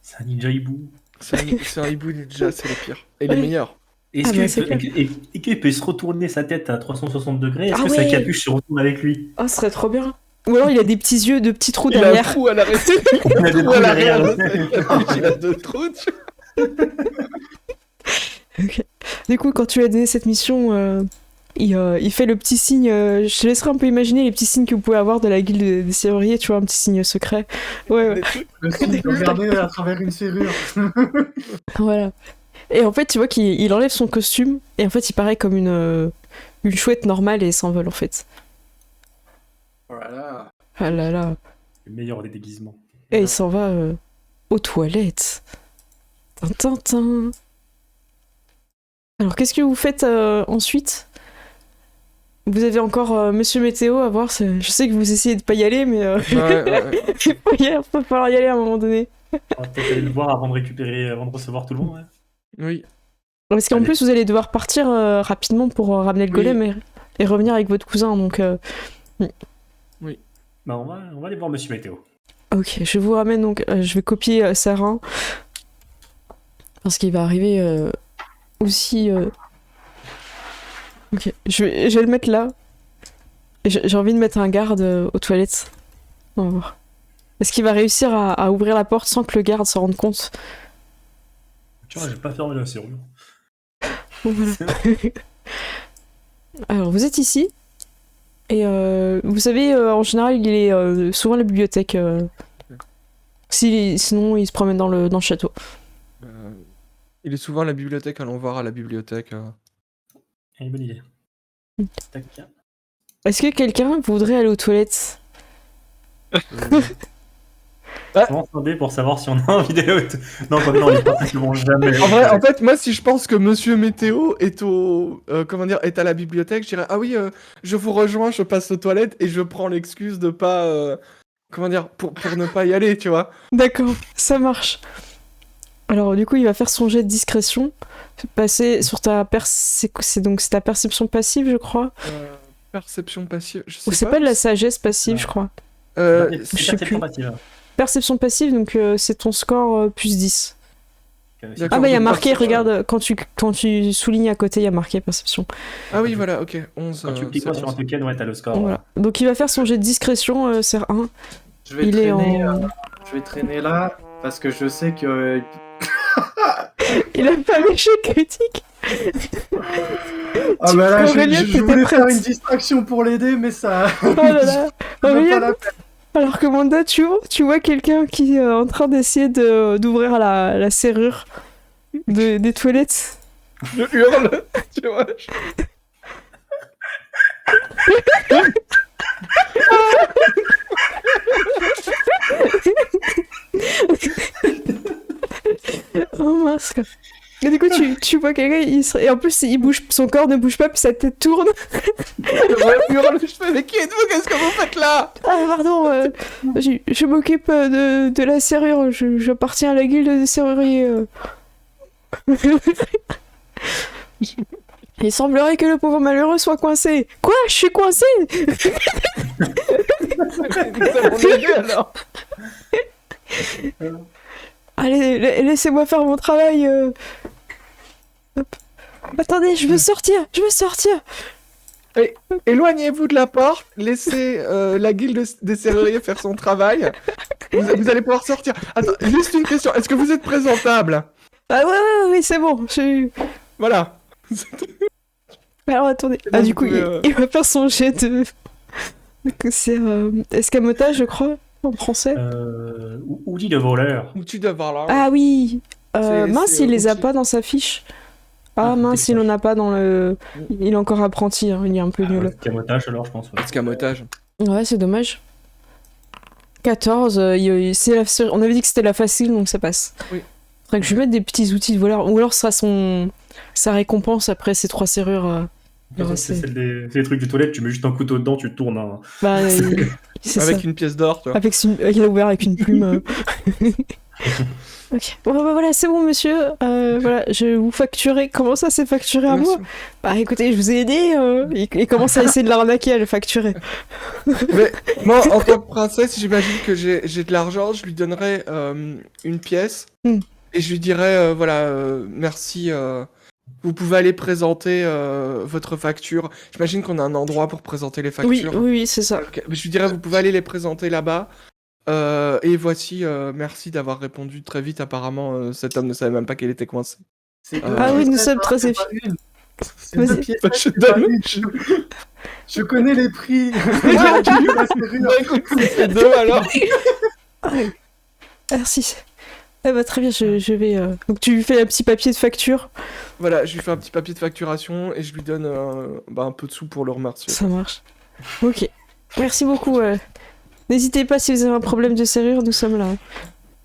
C'est un ninja hibou. C'est un hibou ninja, c'est le pire. Et les meilleurs. Est-ce qu'il peut se retourner sa tête à 360 degrés? Est-ce que ouais. sa capuche se retourne avec lui? Oh, ce serait trop bien. Ou alors il a des petits yeux, de petits trous Il a un derrière. trou à l'arrière. Il a des Trou trous à l'arrière. derrière. Il a 2 trous. Ok. Du coup, quand tu lui as donné cette mission, il fait le petit signe. Je te laisserai un peu imaginer les petits signes que vous pouvez avoir de la guilde des serruriers, tu vois, un petit signe secret. Ouais. Le signe de regarder à travers une serrure. Voilà. Et en fait, tu vois qu'il enlève son costume, et en fait, il paraît comme une chouette normale et il s'envole, en fait. Voilà. Ah là là. Le meilleur des déguisements. Et il s'en va aux toilettes. Tintin. Alors, qu'est-ce que vous faites ensuite? Vous avez encore Monsieur Météo à voir. Je sais que vous essayez de pas y aller, mais Ouais. il va falloir y aller à un moment donné. On va peut-être aller le voir avant de recevoir tout le monde. Ouais. Oui. Parce qu'en Allez. plus, vous allez devoir partir rapidement pour ramener le Oui. golem et revenir avec votre cousin. Donc, Bah, on va aller voir Monsieur Météo. ok, je vous ramène donc. Je vais copier Sarah. Parce qu'il va arriver aussi. Ok, je vais le mettre là. Et j'ai envie de mettre un garde aux toilettes. On va voir. Est-ce qu'il va réussir à ouvrir la porte sans que le garde s'en rende compte? Tu vois, j'ai pas fermé la serrure. Bon, voilà. Alors, vous êtes ici. Et vous savez, en général, il est souvent à la bibliothèque. Sinon, il se promène dans le château. Il est souvent à la bibliothèque, allons voir à la bibliothèque. Une bonne idée. Mm. Tac. Est-ce que quelqu'un voudrait aller aux toilettes? Comment sonder pour savoir si on a envie d'aller au... Non, comme non, les participants vont jamais. En fait, moi, si je pense que Monsieur Météo est est à la bibliothèque, je dirais ah oui, je vous rejoins, je passe aux toilettes et je prends l'excuse de pas, pour ne pas y aller, tu vois. D'accord, ça marche. Alors, du coup, il va faire son jet de discrétion. Passer sur ta c'est ta perception passive, je crois. Perception passive, je Ou sais c'est pas. pas de la sagesse passive, Ouais. je crois. Je C'est sais perception plus. passive. Perception passive, donc c'est ton score plus 10. D'accord. Ah bah il y a donc marqué, perception. regarde, quand tu soulignes à côté, il y a marqué perception. Ah oui, voilà, ok, 11. Quand tu cliques c'est sur un 11. token, ouais, t'as le score. Voilà. Donc il va faire son jet de discrétion, c'est 1. Je vais Il est traîner, en... je vais traîner là parce que je sais que Il a pas l'échec critique. ah bah là Aurélien, je t'étais voulais faire prête. une distraction pour l'aider mais ça Oh là là. même pas Aurélien, la peine. alors que Manda, tu vois quelqu'un qui est en train d'essayer d'ouvrir la serrure des toilettes. Je hurle, tu vois. Oh mince. Quoi. Et du coup, tu vois quelqu'un, et en plus, il bouge, son corps ne bouge pas, puis sa tête tourne. Je hurle, je fais mais qui êtes-vous? Qu'est-ce que vous faites là? Ah, pardon, je m'occupe de la serrure, j'appartiens à la guilde des serruriers. Il semblerait que le pauvre malheureux soit coincé. Quoi? Je suis coincé? Nous allons l'aider alors. Allez, laissez-moi faire mon travail. Hop. Attendez, je veux sortir. Éloignez-vous de la porte, laissez la guilde des serruriers faire son travail. Vous allez pouvoir sortir. Attends, juste une question, est-ce que vous êtes présentable? Ah ouais, c'est bon. Voilà. Alors attendez. C'est bon, Ah du vous coup, pouvez, il va faire son jet de... C'est escamotage, je crois, en français. Outil de voleur. Ou tu dois voir là. Ah oui. C'est- Mince, c'est il les a outil. pas dans sa fiche. Ah Ah, mince, il en a pas dans le... Il est encore apprenti, hein, il est un peu nul. Camotage, alors, je pense. Ouais. Escamotage. Ouais, c'est dommage. 14, on avait dit que c'était la facile, donc ça passe. Oui. Faudrait que je lui mette des petits outils de voleur, ou alors ce sera sa récompense après ces 3 serrures. De toute façon, c'est des trucs du toilette, tu mets juste un couteau dedans, tu tournes. Hein. Bah, c'est Avec ça. une pièce d'or, tu vois. Il a ouvert avec une plume. Ok. Bon, bah, voilà, c'est bon, monsieur. Voilà, je vais vous facturer. Comment ça, c'est facturé à Merci. moi? Bah écoutez, je vous ai aidé. Il commence à essayer de l'arnaquer, à le facturer. Mais moi, en tant que princesse, j'imagine que j'ai de l'argent, je lui donnerais une pièce Hmm. et je lui dirais voilà, merci Vous pouvez aller présenter votre facture. J'imagine qu'on a un endroit pour présenter les Oui, factures. oui, c'est ça. Ok, mais je dirais, vous pouvez aller les présenter là-bas. Et voici, merci d'avoir répondu très vite. Apparemment, cet homme ne savait même pas qu'il était coincé. C'est Ah oui, nous piécettes, sommes très c'est efficaces. pas une. C'est Vas-y. 2 piécettes, Bah, je c'est pas donne- une. Je connais les prix. J'ai vu la serrure. Bah, écoute, c'est deux alors. Merci. Eh bah, très bien, je vais. Donc tu lui fais un petit papier de facture. Voilà, je lui fais un petit papier de facturation et je lui donne un peu de sous pour le remercier. Ça marche. Ok. Merci beaucoup. N'hésitez pas si vous avez un problème de serrure, nous sommes là.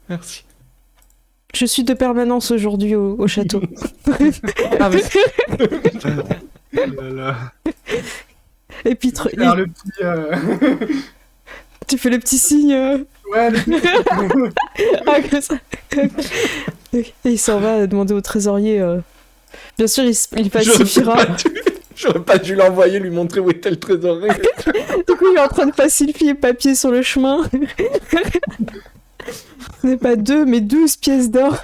Merci. Je suis de permanence aujourd'hui au château. Ah, mais Oh là là. Et puis Faire le petit. tu fais le petit signe. Ouais, le petit. Ah, comme ça. Et il s'en va demander au trésorier. Bien sûr, il pacifiera. J'aurais pas dû l'envoyer, lui montrer où était le trésorier. Du coup, il est en train de pacifier le papier sur le chemin. Ce n'est pas 2, mais 12 pièces d'or.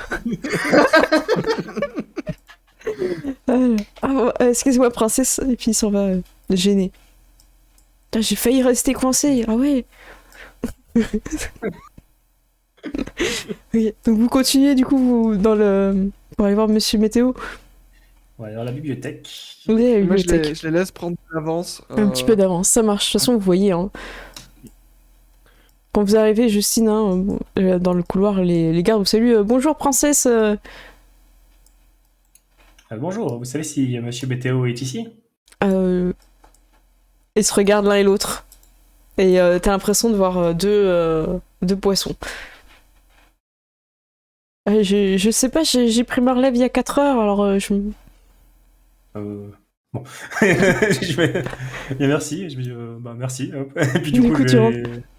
Excusez-moi, princesse. Et puis il s'en va gêné. Putain, j'ai failli rester coincé. Ah ouais. Ok, donc vous continuez du coup pour aller voir Monsieur Météo. Ouais, alors la bibliothèque. Oui, à la Moi, bibliothèque. je les laisse prendre de l'avance. Un petit peu d'avance, ça marche. De toute façon, vous voyez. Hein. Quand vous arrivez, Justine, hein, dans le couloir, les gardes vous saluent. Bonjour, princesse. Bonjour, vous savez si Monsieur Météo est ici? Ils se regardent l'un et l'autre. Et t'as l'impression de voir deux poissons. Je sais pas, j'ai pris ma relève il y a 4 heures, alors je... Bon. Bien, merci. Je me dis, bah, merci. Hop. Et puis du coup, tu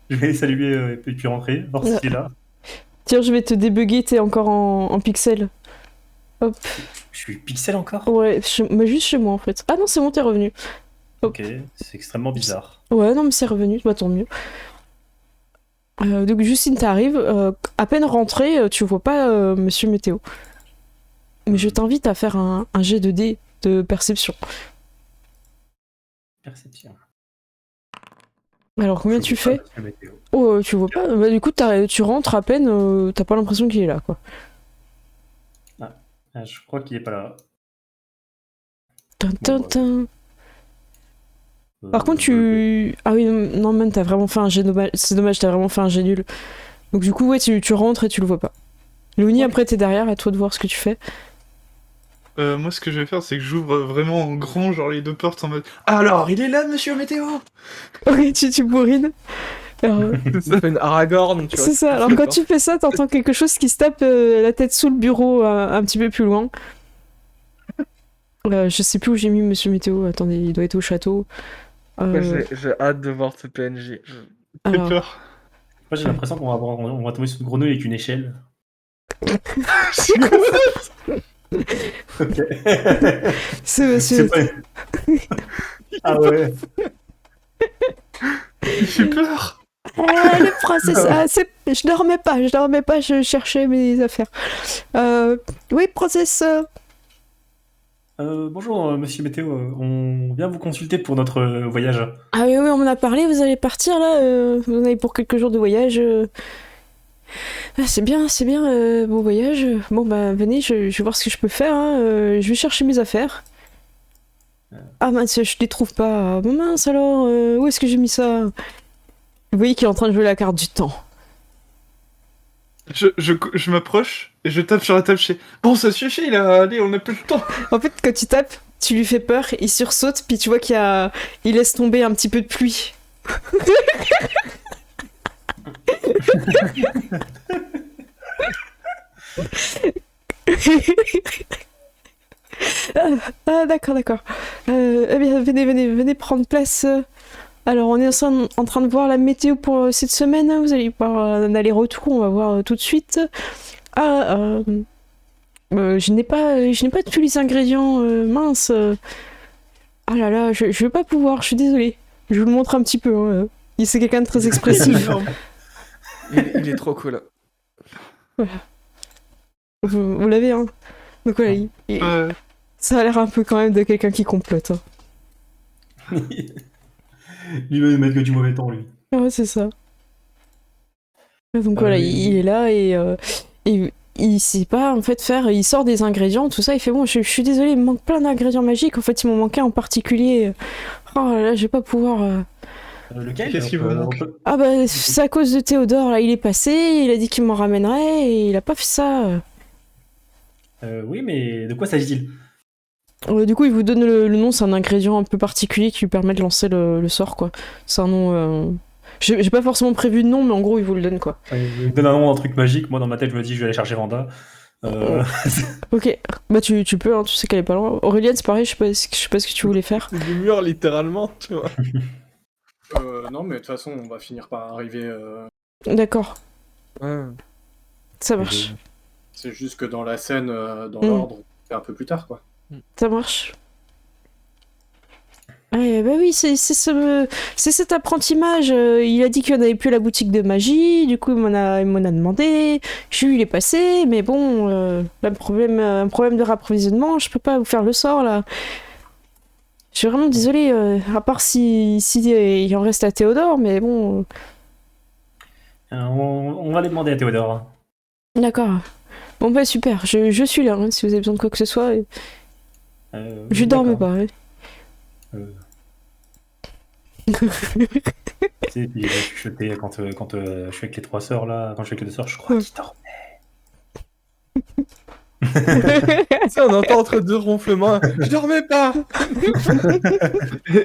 je vais saluer et puis rentrer, voir Ouais. s'il est là. Tiens, je vais te débugger, t'es encore en pixel. Hop. Je suis pixel encore? Ouais, mais juste chez moi en fait. Ah non, c'est bon, t'es revenu. Ok, c'est extrêmement bizarre. Ouais, non, mais c'est revenu, bah tant mieux. Donc Justine, t'arrives, à peine rentrée, tu vois pas Monsieur Météo. Mais je t'invite à faire un jet de dés de perception. Perception. Alors combien Je tu vois pas fais? Monsieur Météo. Oh, tu vois pas? Bah du coup, tu rentres à peine, t'as pas l'impression qu'il est là, quoi. Ah, je crois qu'il est pas là. Tin, tin, Bon, bah, tin. Par contre, Ah oui, non, man, t'as vraiment fait un jet dommage. C'est dommage, t'as vraiment fait un jet nul. Donc du coup, ouais, tu rentres et tu le vois pas. Louni, après, t'es derrière, à toi de voir ce que tu fais. Moi, ce que je vais faire, c'est que j'ouvre vraiment en grand, genre les deux portes en mode alors, il est là, Monsieur Météo. Ok, tu bourrines. Alors, Ça fait une Aragorn, tu vois. c'est ça. Alors quand tu fais ça, t'entends quelque chose qui se tape la tête sous le bureau un petit peu plus loin. Je sais plus où j'ai mis Monsieur Météo. Attendez, il doit être au château. Ouais, j'ai hâte de voir ce PNJ. J'ai Alors, peur. Moi, j'ai l'impression on va tomber sur une grenouille avec une échelle. Ok. c'est Monsieur. C'est pas... Ah ouais. J'ai peur. Ah, le princesse, je dormais pas, je cherchais mes affaires. Oui, princesse. Bonjour, Monsieur Météo. On vient vous consulter pour notre voyage. Ah oui, on m'en a parlé, vous allez partir là, vous en avez pour quelques jours de voyage. Ah, c'est bien, bon voyage. Bon bah venez, je vais voir ce que je peux faire, hein. Je vais chercher mes affaires. Ah mince, je les trouve pas. Ah, bon mince alors, où est-ce que j'ai mis ça? Vous voyez qu'il est en train de jouer la carte du temps. Je m'approche et je tape sur la table chez. Bon, ça suffit là, allez, on n'a plus le temps. En fait, quand tu tapes, tu lui fais peur, il sursaute, puis tu vois il laisse tomber un petit peu de pluie. Ah, d'accord. Eh bien, venez prendre place. Alors, on est en train de voir la météo pour cette semaine. Vous allez voir un aller-retour, on va voir tout de suite. Je n'ai pas tous les ingrédients, mince. Ah là là, je vais pas pouvoir, je suis désolée. Je vous le montre un petit peu. Hein. C'est quelqu'un de très expressif. Il est trop cool. Voilà. Vous l'avez, hein. Donc voilà, Ouais. Ça a l'air un peu quand même de quelqu'un qui complote. Hein. Lui va mettre que du mauvais temps, lui. Ouais, c'est ça. Donc voilà, il est là et il sait pas en fait faire. Il sort des ingrédients, tout ça. Il fait bon, je suis désolé, il me manque plein d'ingrédients magiques. En fait, il m'en manquait en particulier. Oh là là, je vais pas pouvoir. Lequel? Qu'est-ce qu'il vous manque? Ah bah, c'est à cause de Théodore, là, il est passé, il a dit qu'il m'en ramènerait et il a pas fait ça. Oui, mais de quoi s'agit-il? Du coup, il vous donne le nom, c'est un ingrédient un peu particulier qui lui permet de lancer le sort, quoi. C'est un nom. J'ai pas forcément prévu de nom, mais en gros, il vous le donne, quoi. Il me donne un nom, un truc magique. Moi, dans ma tête, je me dis, je vais aller chercher Vanda. Ok, bah tu peux, hein, tu sais qu'elle est pas loin. Auréliane, c'est pareil, je sais pas ce que tu voulais faire. C'est du mur, littéralement, tu vois. Non, mais de toute façon, on va finir par arriver. D'accord, Ouais. ça marche. C'est juste que dans la scène, dans l'ordre, c'est un peu plus tard, quoi. Ça marche. Ouais, bah oui, c'est cet apprenti-mage. Il a dit qu'il n'y en avait plus à la boutique de magie. Du coup, il m'en a demandé. Je lui il est passé, mais bon, un problème de rapprovisionnement. Je peux pas vous faire le sort là. Je suis vraiment désolée. À part si il en reste à Théodore, mais bon. On va aller demander à Théodore. D'accord. Bon bah super. Je suis là. Hein, si vous avez besoin de quoi que ce soit. Je dormais pas. Ouais. Tu sais, il a chuchoté quand je suis avec les trois sœurs là, quand je suis avec les deux sœurs, je crois qu'il dormait. Ça, on entend entre deux ronflements. Je dormais pas.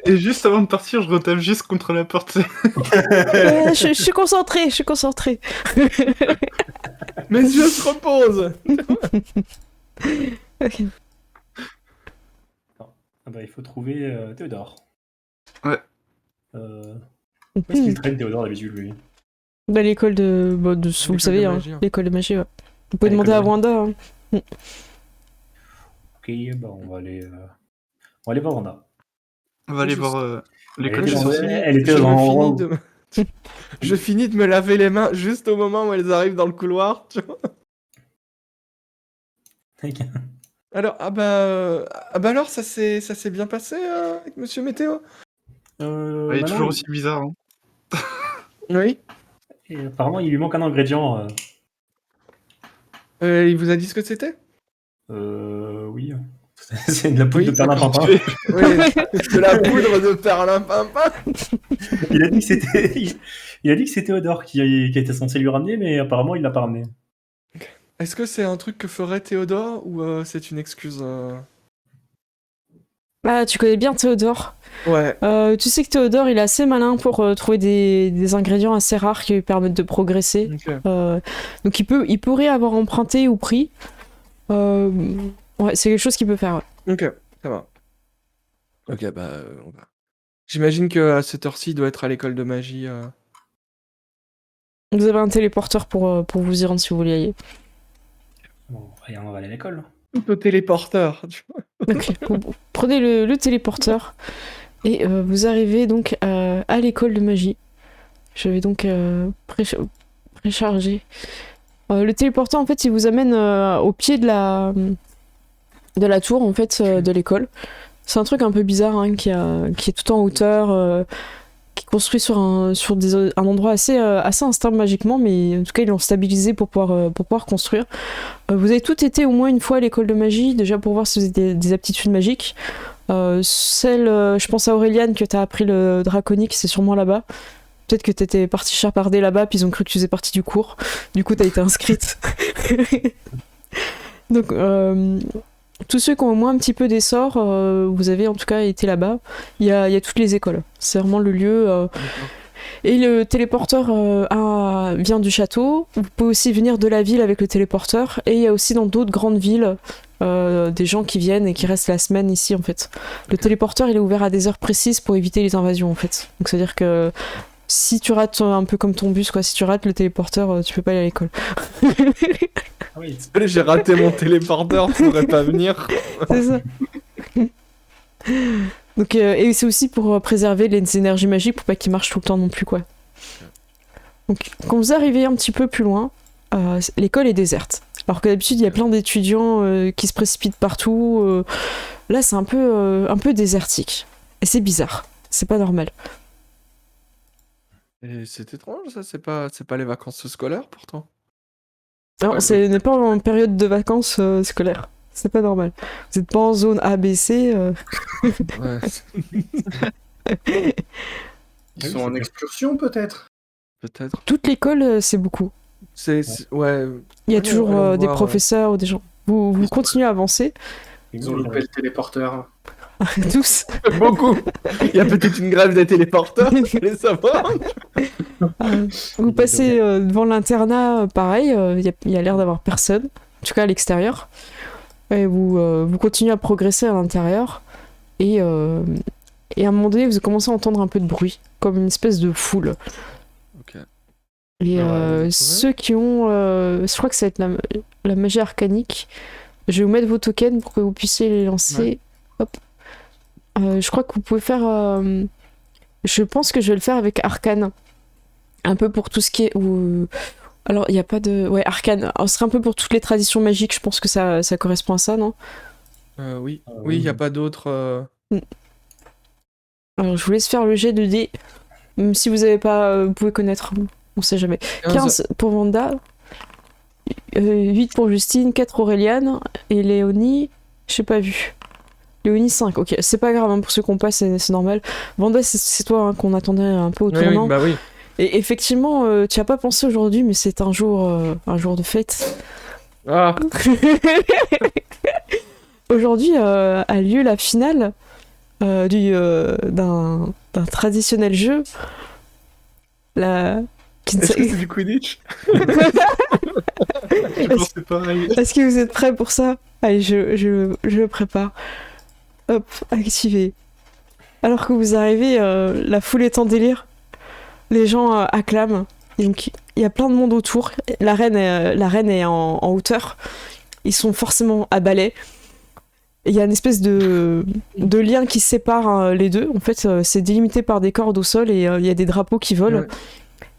Et juste avant de partir, je retape juste contre la porte. Je suis concentrée, je suis concentrée. Mes yeux se reposent. Ok. Ah bah, il faut trouver Théodore. Ouais. Où est-ce qu'il traîne Théodore d'habitude, lui? Bah, l'école de. Bah, vous le savez, de hein, magie, hein. l'école de magie, ouais. Vous pouvez l'école demander à de Wanda. Hein. Ok, bah on va aller voir Wanda. On va aller Je voir l'école Elle des était sorciers. Elle était dans... Je finis de me laver les mains juste au moment où elles arrivent dans le couloir, tu vois. Alors, alors, ça s'est bien passé avec Monsieur Météo? Il est bah non, toujours aussi bizarre. Hein. Oui. et apparemment, il lui manque un ingrédient. Il vous a dit ce que c'était? Oui. C'est de la poudre Oui, de perlimpinpin. Oui, de la poudre de perlimpinpin. Il a dit que c'était... Il a dit que c'était Théodore qui était censé lui ramener, mais apparemment, il l'a pas ramené. Est-ce que c'est un truc que ferait Théodore ou c'est une excuse Ah, tu connais bien Théodore. Ouais. Tu sais que Théodore, il est assez malin pour trouver des ingrédients assez rares qui lui permettent de progresser. Ok. Donc il pourrait avoir emprunté ou pris. Ouais, c'est quelque chose qu'il peut faire. Ouais. Ok, ça va. Ok, bah, on va. J'imagine qu'à cette heure-ci, il doit être à l'école de magie. Vous avez un téléporteur pour vous y rendre si vous voulez y aller. Bon, rien, on va aller à l'école. Au téléporteur. Tu vois. Ok, bon, prenez le téléporteur et vous arrivez donc à l'école de magie. Je vais donc précharger. Le téléporteur, en fait, il vous amène au pied de la tour, en fait, de l'école. C'est un truc un peu bizarre, hein, qui est tout en hauteur, qui est construit sur un endroit assez instable magiquement, mais en tout cas, ils l'ont stabilisé pour pouvoir construire. Vous avez toutes été au moins une fois à l'école de magie, déjà pour voir si vous avez des aptitudes magiques. Je pense à Auréliane, que t'as appris le draconique, c'est sûrement là-bas. Peut-être que t'étais partie chaparder là-bas, puis ils ont cru que tu faisais partie du cours. Du coup, t'as été inscrite. Donc, tous ceux qui ont au moins un petit peu des sorts, vous avez en tout cas été là-bas. Il y a toutes les écoles. C'est vraiment le lieu. Et le téléporteur vient du château. Vous pouvez aussi venir de la ville avec le téléporteur. Et il y a aussi dans d'autres grandes villes des gens qui viennent et qui restent la semaine ici, en fait. Le téléporteur, il est ouvert à des heures précises pour éviter les invasions, en fait. Donc, c'est-à-dire que si tu rates un peu comme ton bus, quoi, si tu rates le téléporteur, tu peux pas aller à l'école. Ah oui. J'ai raté mon téléporteur, je pourrais pas venir. C'est ça. Donc, et c'est aussi pour préserver les énergies magiques pour pas qu'ils marchent tout le temps non plus, quoi. Donc, quand vous arrivez un petit peu plus loin, l'école est déserte. Alors que d'habitude, il y a plein d'étudiants qui se précipitent partout. Là, c'est un peu désertique. Et c'est bizarre. C'est pas normal. Et c'est étrange, ça, c'est pas les vacances scolaires pourtant. Non, ce n'est pas en période de vacances scolaires. C'est pas normal. Vous n'êtes pas en zone A, B, C. Ouais. Ils sont en excursion peut-être. Peut-être. Toute l'école, c'est beaucoup. Ouais. Il y a Allons- toujours allons des voir, professeurs ou des gens. Vous continuez à avancer. Ils ont loupé le téléporteur. Tous. Beaucoup. Il y a peut-être une grève des téléporteurs, vous allez savoir. Vous passez devant l'internat, pareil, il y a l'air d'avoir personne, en tout cas à l'extérieur. Et vous continuez à progresser à l'intérieur. Et à un moment donné, vous commencez à entendre un peu de bruit, comme une espèce de foule. Ok. Et Ouais. ceux qui ont... je crois que ça va être la magie arcanique. Je vais vous mettre vos tokens pour que vous puissiez les lancer. Ouais. Hop. Je crois que vous pouvez faire... je pense que je vais le faire avec Arcane. Un peu pour tout ce qui est... Alors, il n'y a pas de... Ouais, Arcane. Alors, ce serait un peu pour toutes les traditions magiques. Je pense que ça correspond à ça, non? Oui. Oui, il n'y a pas d'autres. Alors, je vous laisse faire le jet de dés. Même si vous n'avez pas... vous pouvez connaître. On sait jamais. 15 pour Vanda. 8 pour Justine. 4 Auréliane. Et Léonie... J'ai pas vu. Léonie 5. Ok, c'est pas grave. Hein, pour ceux qu'on passe, c'est normal. Vanda, c'est toi hein, qu'on attendait un peu au tournant. Oui, bah oui. Et effectivement, tu n'y as pas pensé aujourd'hui, mais c'est un jour de fête. Ah, Aujourd'hui a lieu la finale d'un traditionnel jeu. est-ce que c'est du Quidditch? Je pensais pareil. Est-ce que vous êtes prêts pour ça? Allez, je le prépare. Hop, activé. Alors que vous arrivez, la foule est en délire. Les gens acclament. Et donc, il y a plein de monde autour. La reine est en hauteur. Ils sont forcément à balai. Il y a une espèce de lien qui sépare les deux. En fait, c'est délimité par des cordes au sol et il y a des drapeaux qui volent. Ouais.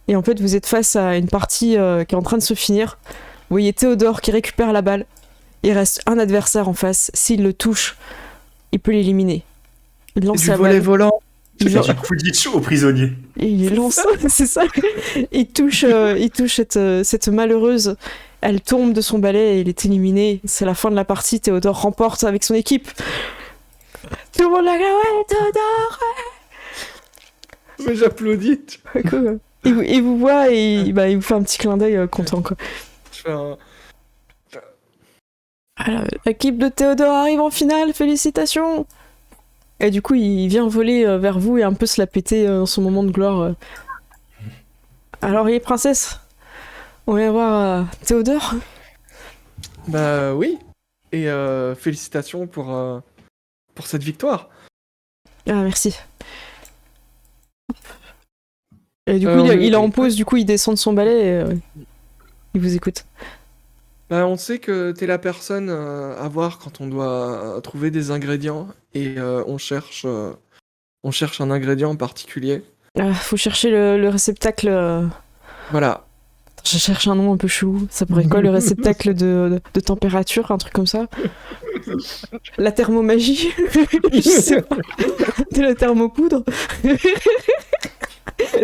Et en fait, vous êtes face à une partie qui est en train de se finir. Vous voyez Théodore qui récupère la balle. Il reste un adversaire en face. S'il le touche, il peut l'éliminer. Il lance Du la volet balle. volant. Il, C'est du Quidditch aux prisonniers. il lance, c'est ça. Il touche cette malheureuse. Elle tombe de son balai et il est éliminé. C'est la fin de la partie. Théodore remporte avec son équipe. Tout le monde l'a ouais, Théodore. Mais j'applaudis. Cool. Il vous voit et il vous fait un petit clin d'œil content quoi. Je fais un. Alors, l'équipe de Théodore arrive en finale, félicitations. Et du coup, il vient voler vers vous et un peu se la péter dans son moment de gloire. Alors, les princesses, on vient voir Théodore. Bah oui. Et félicitations pour cette victoire. Ah, merci. Et du coup, il est en pause, du coup, il descend de son balai et il vous écoute. Bah, on sait que t'es la personne à voir quand on doit trouver des ingrédients et on cherche un ingrédient en particulier. Ah, faut chercher le réceptacle. Voilà. Je cherche un nom un peu chelou. Ça pourrait être quoi, le réceptacle de température, un truc comme ça? La thermomagie? Je sais pas. De la thermopoudre?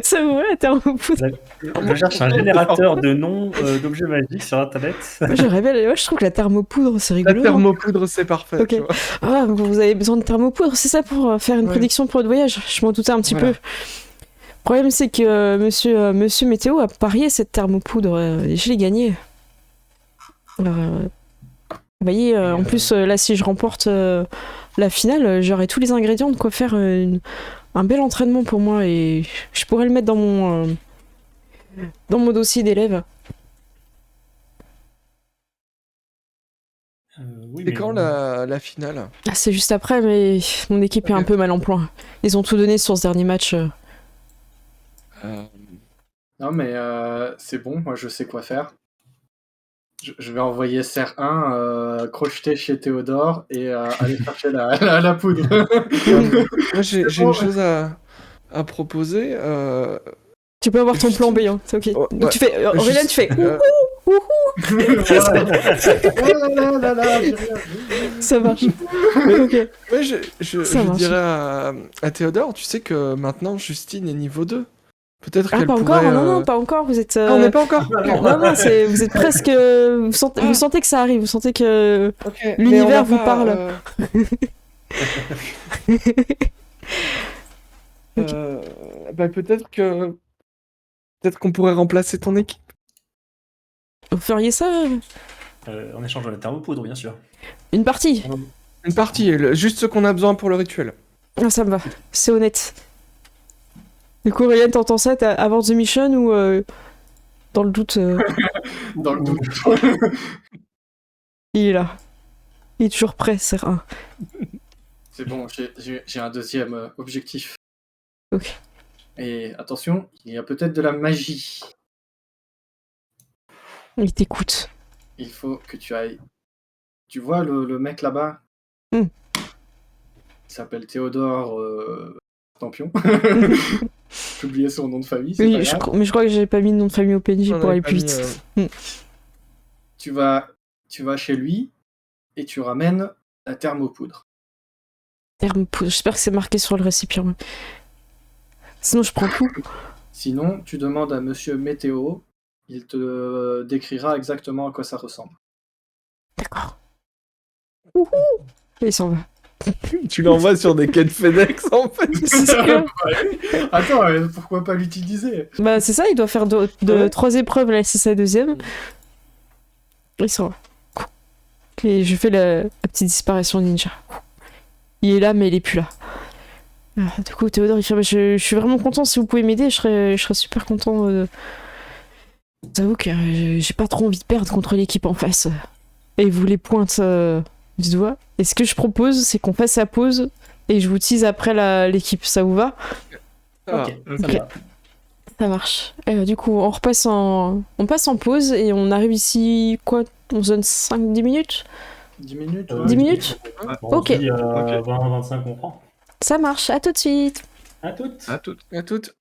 Ça vous va, la thermopoudre? Je cherche un générateur de noms d'objets magiques sur internet. Moi, je trouve que la thermopoudre, c'est La rigolo. thermopoudre, c'est parfait. Ok. Tu vois. Ah, vous avez besoin de thermopoudre, c'est ça pour faire une Ouais. prédiction pour votre voyage? Je m'en doutais un petit Voilà. peu. Le problème, c'est que monsieur Météo a parié cette thermopoudre et je l'ai gagnée. Alors, vous voyez, en plus, là, si je remporte la finale, j'aurai tous les ingrédients de quoi faire un bel entraînement pour moi et je pourrais le mettre dans mon dossier d'élève. Oui, C'est mais quand bon. la finale? Ah, c'est juste après, mais mon équipe est un Ok. peu mal en point. Ils ont tout donné sur ce dernier match. Non, mais c'est bon, moi je sais quoi faire. Je vais envoyer Serre 1 crocheter chez Théodore et aller chercher la poudre. Moi, j'ai une chose à proposer. Tu peux avoir ton plan B, hein, c'est ok. Oh, Donc ouais. tu fais, Aurélien, tu fais. Euh, Ouh, Oh là là là, j'ai rien vu. ça marche. Ok. Ouais, Ça je marche. dirais à Théodore, tu sais que maintenant Justine est niveau 2. Peut-être Ah, qu'elle pas pourrait. encore, non, pas encore, vous êtes... Ah, on n'est pas encore. Non, non, vous êtes presque... vous sentez que ça arrive, vous sentez que Ok, mais l'univers on n'a vous pas, parle. Bah, peut-être qu'on pourrait remplacer ton équipe. Vous feriez ça En échange de la thermopoudre, bien sûr. une partie? Une partie, juste ce qu'on a besoin pour le rituel. Ah, ça me va, c'est honnête. Du coup, Ryan, t'entends ça, t'as avant The Mission ou dans le doute, Dans le doute. il est là. Il est toujours prêt, c'est un. C'est bon, j'ai un deuxième objectif. Ok. Et attention, il y a peut-être de la magie. Il t'écoute. Il faut que tu ailles. Tu vois le mec là-bas? Hmm. Il s'appelle Théodore Tampion. J'ai oublié son nom de famille, c'est Oui, pas grave. mais je crois que j'ai pas mis de nom de famille au PNJ On pour avait aller pas plus mis, vite. Tu vas chez lui et tu ramènes la thermopoudre. J'espère que c'est marqué sur le récipient. Sinon, je prends tout. Sinon, tu demandes à Monsieur Météo, il te décrira exactement à quoi ça ressemble. D'accord. Wouhou. Et il s'en va. Tu l'envoies sur des quêtes FedEx en fait. C'est clair. Attends, pourquoi pas l'utiliser? Bah, c'est ça, il doit faire Ouais. 3 épreuves, là, c'est sa deuxième. Il s'en va. Et je fais la petite disparition ninja. Il est là, mais il est plus là. Du coup, Théodore, il fait je suis vraiment content. Si vous pouvez m'aider, je serais super content. J'avoue que j'ai pas trop envie de perdre contre l'équipe en face. Et il vous les pointe du doigt. Et ce que je propose, c'est qu'on fasse la pause et je vous tease après l'équipe. Ça vous va? Ah, Ok, ça ok. va. Ça marche. Du coup, on passe en pause et on arrive ici, quoi? On se donne 5-10 minutes? 10 minutes, 10 minutes? Bon, Ok. On se dit Ok. 20-25 on prend. Ça marche, à tout de suite. À toutes. À tout. À toutes.